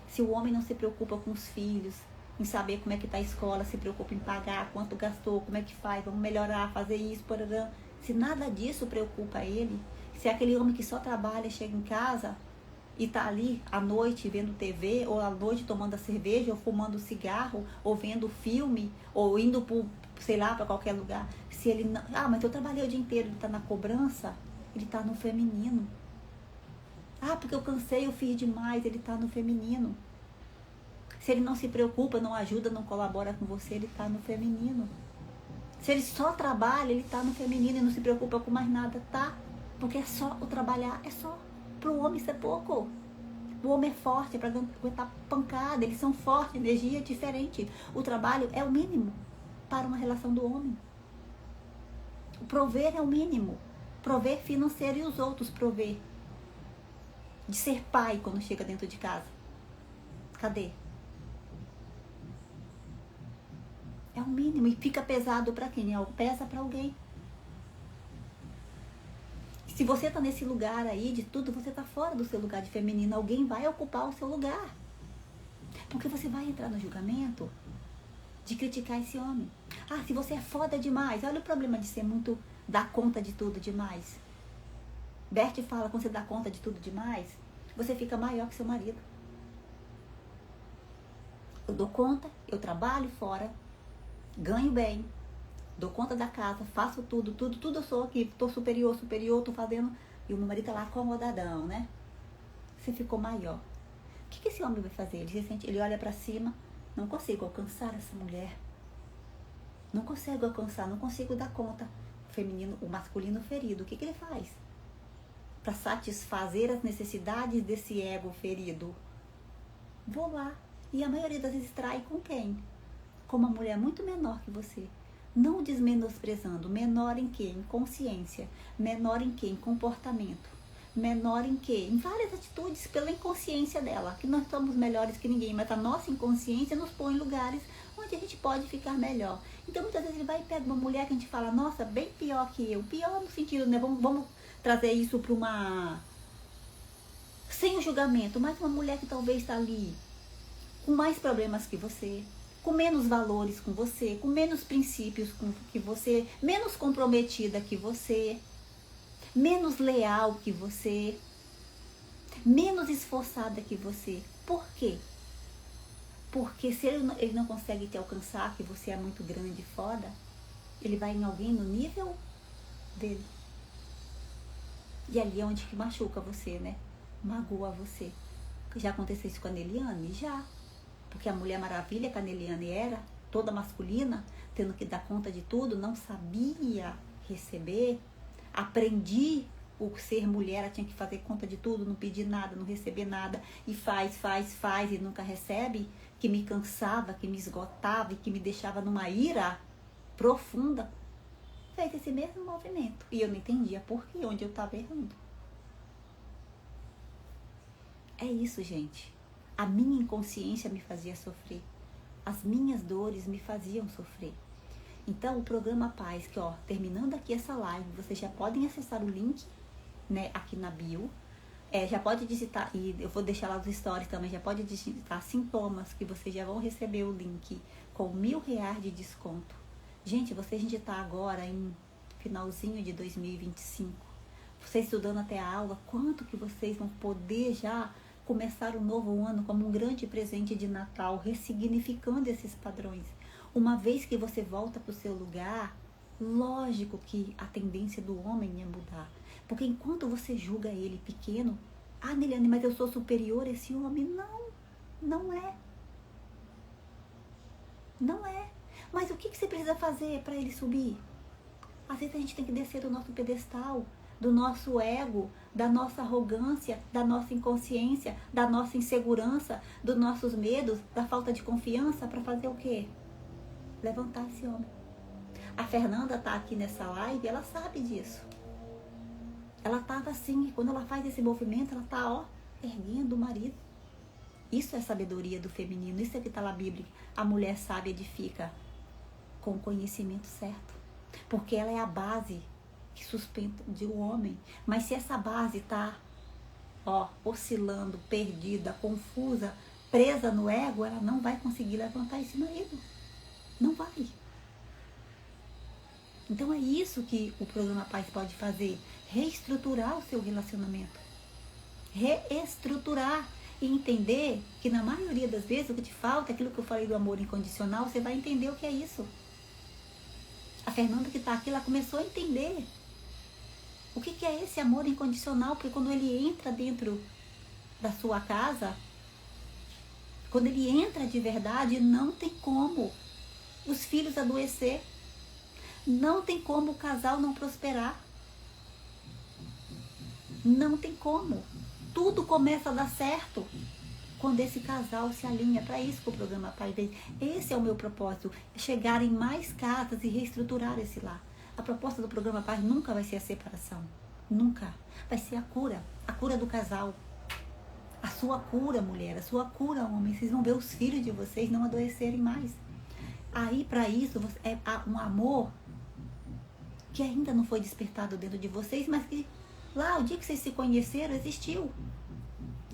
Se o homem não se preocupa com os filhos, em saber como é que está a escola, se preocupa em pagar, quanto gastou, como é que faz, vamos melhorar, fazer isso, porarã. Se nada disso preocupa ele, se é aquele homem que só trabalha, chega em casa e tá ali à noite vendo TV, ou à noite tomando a cerveja, ou fumando cigarro, ou vendo filme, ou indo pro, sei lá, para qualquer lugar. Se ele não, mas eu trabalhei o dia inteiro, ele tá na cobrança, ele tá no feminino. Porque eu cansei, eu fiz demais, ele tá no feminino. Se ele não se preocupa, não ajuda, não colabora com você, ele tá no feminino. Se ele só trabalha, ele tá no feminino e não se preocupa com mais nada, tá? Porque é só o trabalhar, é só. Pro homem isso é pouco. O homem é forte, é pra aguentar pancada, eles são fortes, energia é diferente. O trabalho é o mínimo para uma relação do homem. O prover é o mínimo. Prover financeiro e os outros prover. De ser pai quando chega dentro de casa. Cadê? É o mínimo. E fica pesado para quem? Pesa para alguém. Se você tá nesse lugar aí de tudo, você tá fora do seu lugar de feminino. Alguém vai ocupar o seu lugar. Porque você vai entrar no julgamento de criticar esse homem. Se você é foda demais. Olha o problema de ser muito... dar conta de tudo demais. Bert fala, quando você dá conta de tudo demais, você fica maior que seu marido. Eu dou conta, eu trabalho fora, ganho bem, dou conta da casa, faço tudo eu sou aqui, tô superior, tô fazendo, e o meu marido tá lá acomodadão, né? Você ficou maior. O que esse homem vai fazer? Ele olha pra cima, não consigo alcançar essa mulher. Não consigo alcançar, não consigo dar conta. O feminino, o masculino ferido, o que ele faz? Para satisfazer as necessidades desse ego ferido. Vou lá. E a maioria das vezes trai com quem? Com uma mulher muito menor que você. Não desmenosprezando. Menor em quê? Em consciência. Menor em quê? Em comportamento. Menor em quê? Em várias atitudes, pela inconsciência dela. Que nós somos melhores que ninguém, mas a nossa inconsciência nos põe em lugares onde a gente pode ficar melhor. Então muitas vezes ele vai e pega uma mulher que a gente fala, nossa, bem pior que eu. Pior no sentido, né? Vamos trazer isso para uma... sem o julgamento, mas uma mulher que talvez está ali com mais problemas que você, com menos valores com você, com menos princípios que você, menos comprometida que você, menos leal que você, menos esforçada que você. Por quê? Porque se ele não consegue te alcançar, que você é muito grande e foda, ele vai em alguém no nível dele. E ali é onde que machuca você, né? Magoa você. Já aconteceu isso com a Neliane? Já. Porque a Mulher Maravilha que a Neliane era, toda masculina, tendo que dar conta de tudo, não sabia receber. Aprendi o ser mulher, ela tinha que fazer conta de tudo, não pedir nada, não receber nada. E faz e nunca recebe. Que me cansava, que me esgotava e que me deixava numa ira profunda. Fez esse mesmo movimento. E eu não entendia por quê, onde eu estava errando. É isso, gente. A minha inconsciência me fazia sofrer. As minhas dores me faziam sofrer. Então, o programa Paz, que terminando aqui essa live, vocês já podem acessar o link, né, aqui na bio. Já pode digitar, e eu vou deixar lá os stories também, já pode digitar sintomas, que vocês já vão receber o link com R$1.000 de desconto. Gente, vocês digitar agora em finalzinho de 2025. Você estudando até a aula, quanto que vocês vão poder já começar o novo ano como um grande presente de Natal, ressignificando esses padrões. Uma vez que você volta para o seu lugar, lógico que a tendência do homem é mudar. Porque enquanto você julga ele pequeno, Neliane, mas eu sou superior a esse homem. Não, não é. Não é. Mas o que você precisa fazer para ele subir? Às vezes a gente tem que descer do nosso pedestal, do nosso ego, da nossa arrogância, da nossa inconsciência, da nossa insegurança, dos nossos medos, da falta de confiança, para fazer o quê? Levantar esse homem. A Fernanda está aqui nessa live, ela sabe disso. Ela estava assim, quando ela faz esse movimento, ela está, erguendo o marido. Isso é sabedoria do feminino, isso é que está na Bíblia. A mulher sábia edifica com o conhecimento certo. Porque ela é a base que sustenta o homem. Mas se essa base está, oscilando, perdida, confusa, presa no ego, ela não vai conseguir levantar esse marido. Não vai. Então é isso que o programa Paz pode fazer. Reestruturar o seu relacionamento. Reestruturar. E entender que na maioria das vezes o que te falta, aquilo que eu falei do amor incondicional, você vai entender o que é isso. A Fernanda que está aqui, ela começou a entender o que é esse amor incondicional, porque quando ele entra dentro da sua casa, quando ele entra de verdade, não tem como os filhos adoecer, não tem como o casal não prosperar, não tem como. Tudo começa a dar certo quando esse casal se alinha. Para isso que o programa Paz veio. Esse é o meu propósito, chegar em mais casas e reestruturar esse lar. A proposta do programa Paz nunca vai ser a separação. Nunca. Vai ser a cura do casal. A sua cura, mulher, a sua cura, homem. Vocês vão ver os filhos de vocês não adoecerem mais. Aí, para isso, é um amor que ainda não foi despertado dentro de vocês, mas que lá, o dia que vocês se conheceram, existiu.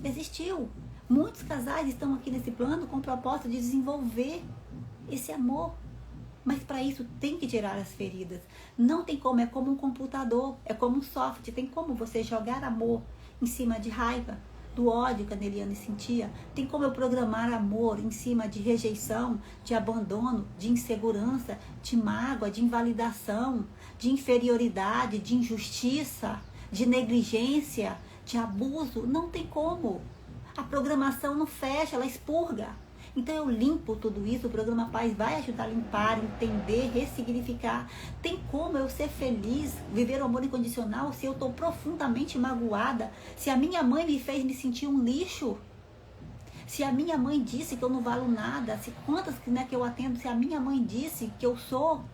Existiu. Muitos casais estão aqui nesse plano com o propósito de desenvolver esse amor. Mas para isso tem que tirar as feridas. Não tem como, é como um computador, é como um software. Tem como você jogar amor em cima de raiva, do ódio que a Neliane sentia. Tem como eu programar amor em cima de rejeição, de abandono, de insegurança, de mágoa, de invalidação, de inferioridade, de injustiça, de negligência, de abuso. Não tem como. A programação não fecha, ela expurga. Então eu limpo tudo isso, o programa Paz vai ajudar a limpar, entender, ressignificar. Tem como eu ser feliz, viver o amor incondicional, se eu estou profundamente magoada, se a minha mãe me fez me sentir um lixo, se a minha mãe disse que eu não valo nada, se quantas que eu atendo, se a minha mãe disse que eu sou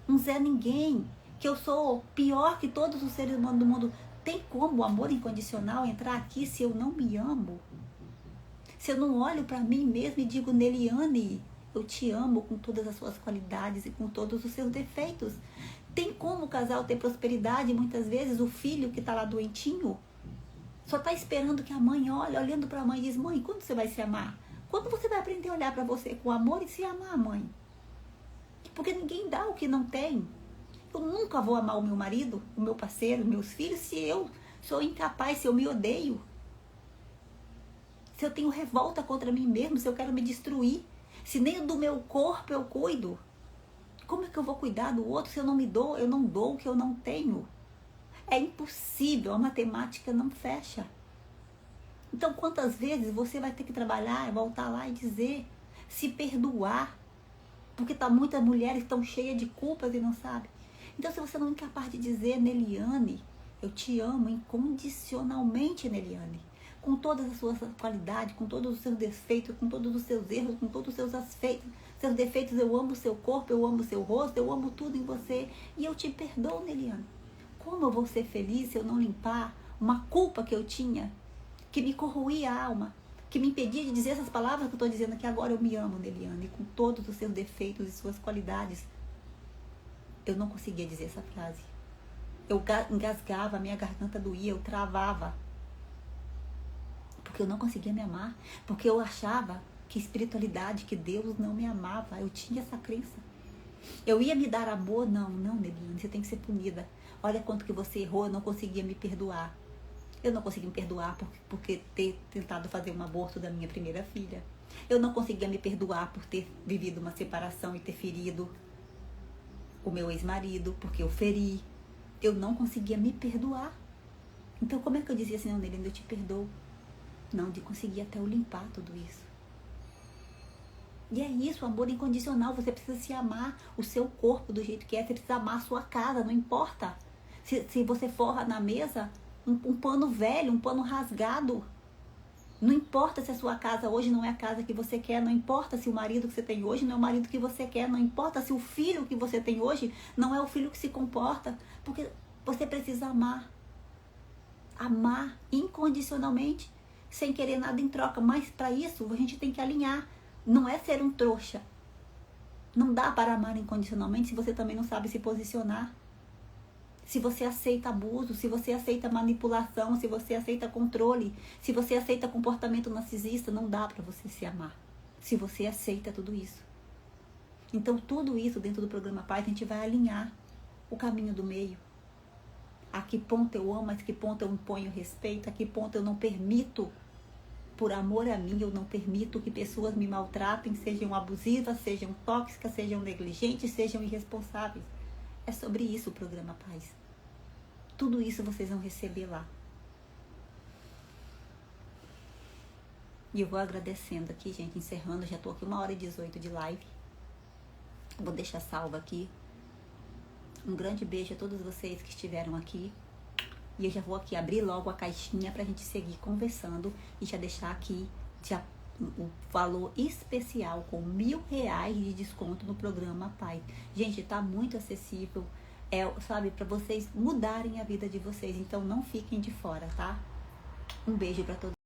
um Zé Ninguém, que eu sou pior que todos os seres humanos do mundo. Tem como o amor incondicional entrar aqui se eu não me amo? Se eu não olho para mim mesma e digo, Neliane, eu te amo com todas as suas qualidades e com todos os seus defeitos. Tem como o casal ter prosperidade? Muitas vezes o filho que está lá doentinho só está esperando que a mãe olhe, olhando para a mãe e diz, mãe, quando você vai se amar? Quando você vai aprender a olhar para você com amor e se amar, mãe? Porque ninguém dá o que não tem. Eu nunca vou amar o meu marido, o meu parceiro, meus filhos, se eu sou incapaz, se eu me odeio. Se eu tenho revolta contra mim mesmo, se eu quero me destruir, se nem do meu corpo eu cuido, como é que eu vou cuidar do outro se eu não me dou, eu não dou o que eu não tenho? É impossível, a matemática não fecha. Então, quantas vezes você vai ter que trabalhar, voltar lá e dizer, se perdoar, porque muitas mulheres estão cheias de culpas e não sabem. Então, se você não é capaz de dizer, Neliane, eu te amo incondicionalmente, Neliane, com todas as suas qualidades, com todos os seus defeitos, com todos os seus erros, com todos os seus defeitos, eu amo o seu corpo, eu amo o seu rosto, eu amo tudo em você, e eu te perdoo, Neliane. Como eu vou ser feliz se eu não limpar uma culpa que eu tinha, que me corroía a alma, que me impedia de dizer essas palavras que eu estou dizendo aqui agora? Eu me amo, Neliane, com todos os seus defeitos e suas qualidades. Eu não conseguia dizer essa frase. Eu engasgava, minha garganta doía, eu travava. Porque eu não conseguia me amar. Porque eu achava que espiritualidade, que Deus não me amava. Eu tinha essa crença. Eu ia me dar amor? Não, Neliane, você tem que ser punida. Olha quanto que você errou, eu não conseguia me perdoar. Eu não consegui me perdoar porque ter tentado fazer um aborto da minha primeira filha. Eu não conseguia me perdoar por ter vivido uma separação e ter ferido o meu ex-marido, porque eu feri. Eu não conseguia me perdoar. Então como é que eu dizia assim, não, Neliane, eu te perdoo? Não, de conseguir até eu limpar tudo isso. E é isso, amor incondicional. Você precisa se amar, o seu corpo do jeito que é. Você precisa amar a sua casa, não importa. Se você forra na mesa um pano velho, um pano rasgado. Não importa se a sua casa hoje não é a casa que você quer. Não importa se o marido que você tem hoje não é o marido que você quer. Não importa se o filho que você tem hoje não é o filho que se comporta. Porque você precisa amar. Amar incondicionalmente, sem querer nada em troca. Mas para isso a gente tem que alinhar. Não é ser um trouxa. Não dá para amar incondicionalmente se você também não sabe se posicionar. Se você aceita abuso, se você aceita manipulação, se você aceita controle, se você aceita comportamento narcisista, não dá para você se amar. Se você aceita tudo isso. Então tudo isso dentro do programa Paz a gente vai alinhar o caminho do meio. A que ponto eu amo, a que ponto eu imponho respeito, a que ponto eu não permito. Por amor a mim, eu não permito que pessoas me maltratem, sejam abusivas, sejam tóxicas, sejam negligentes, sejam irresponsáveis. É sobre isso o programa Paz. Tudo isso vocês vão receber lá. E eu vou agradecendo aqui, gente, encerrando. Já estou aqui 1h18 de live. Vou deixar salvo aqui. Um grande beijo a todos vocês que estiveram aqui. E eu já vou aqui abrir logo a caixinha pra gente seguir conversando e já deixar aqui o valor especial com R$1.000 de desconto no programa Paz. Gente, tá muito acessível, sabe, pra vocês mudarem a vida de vocês. Então não fiquem de fora, tá? Um beijo pra todos.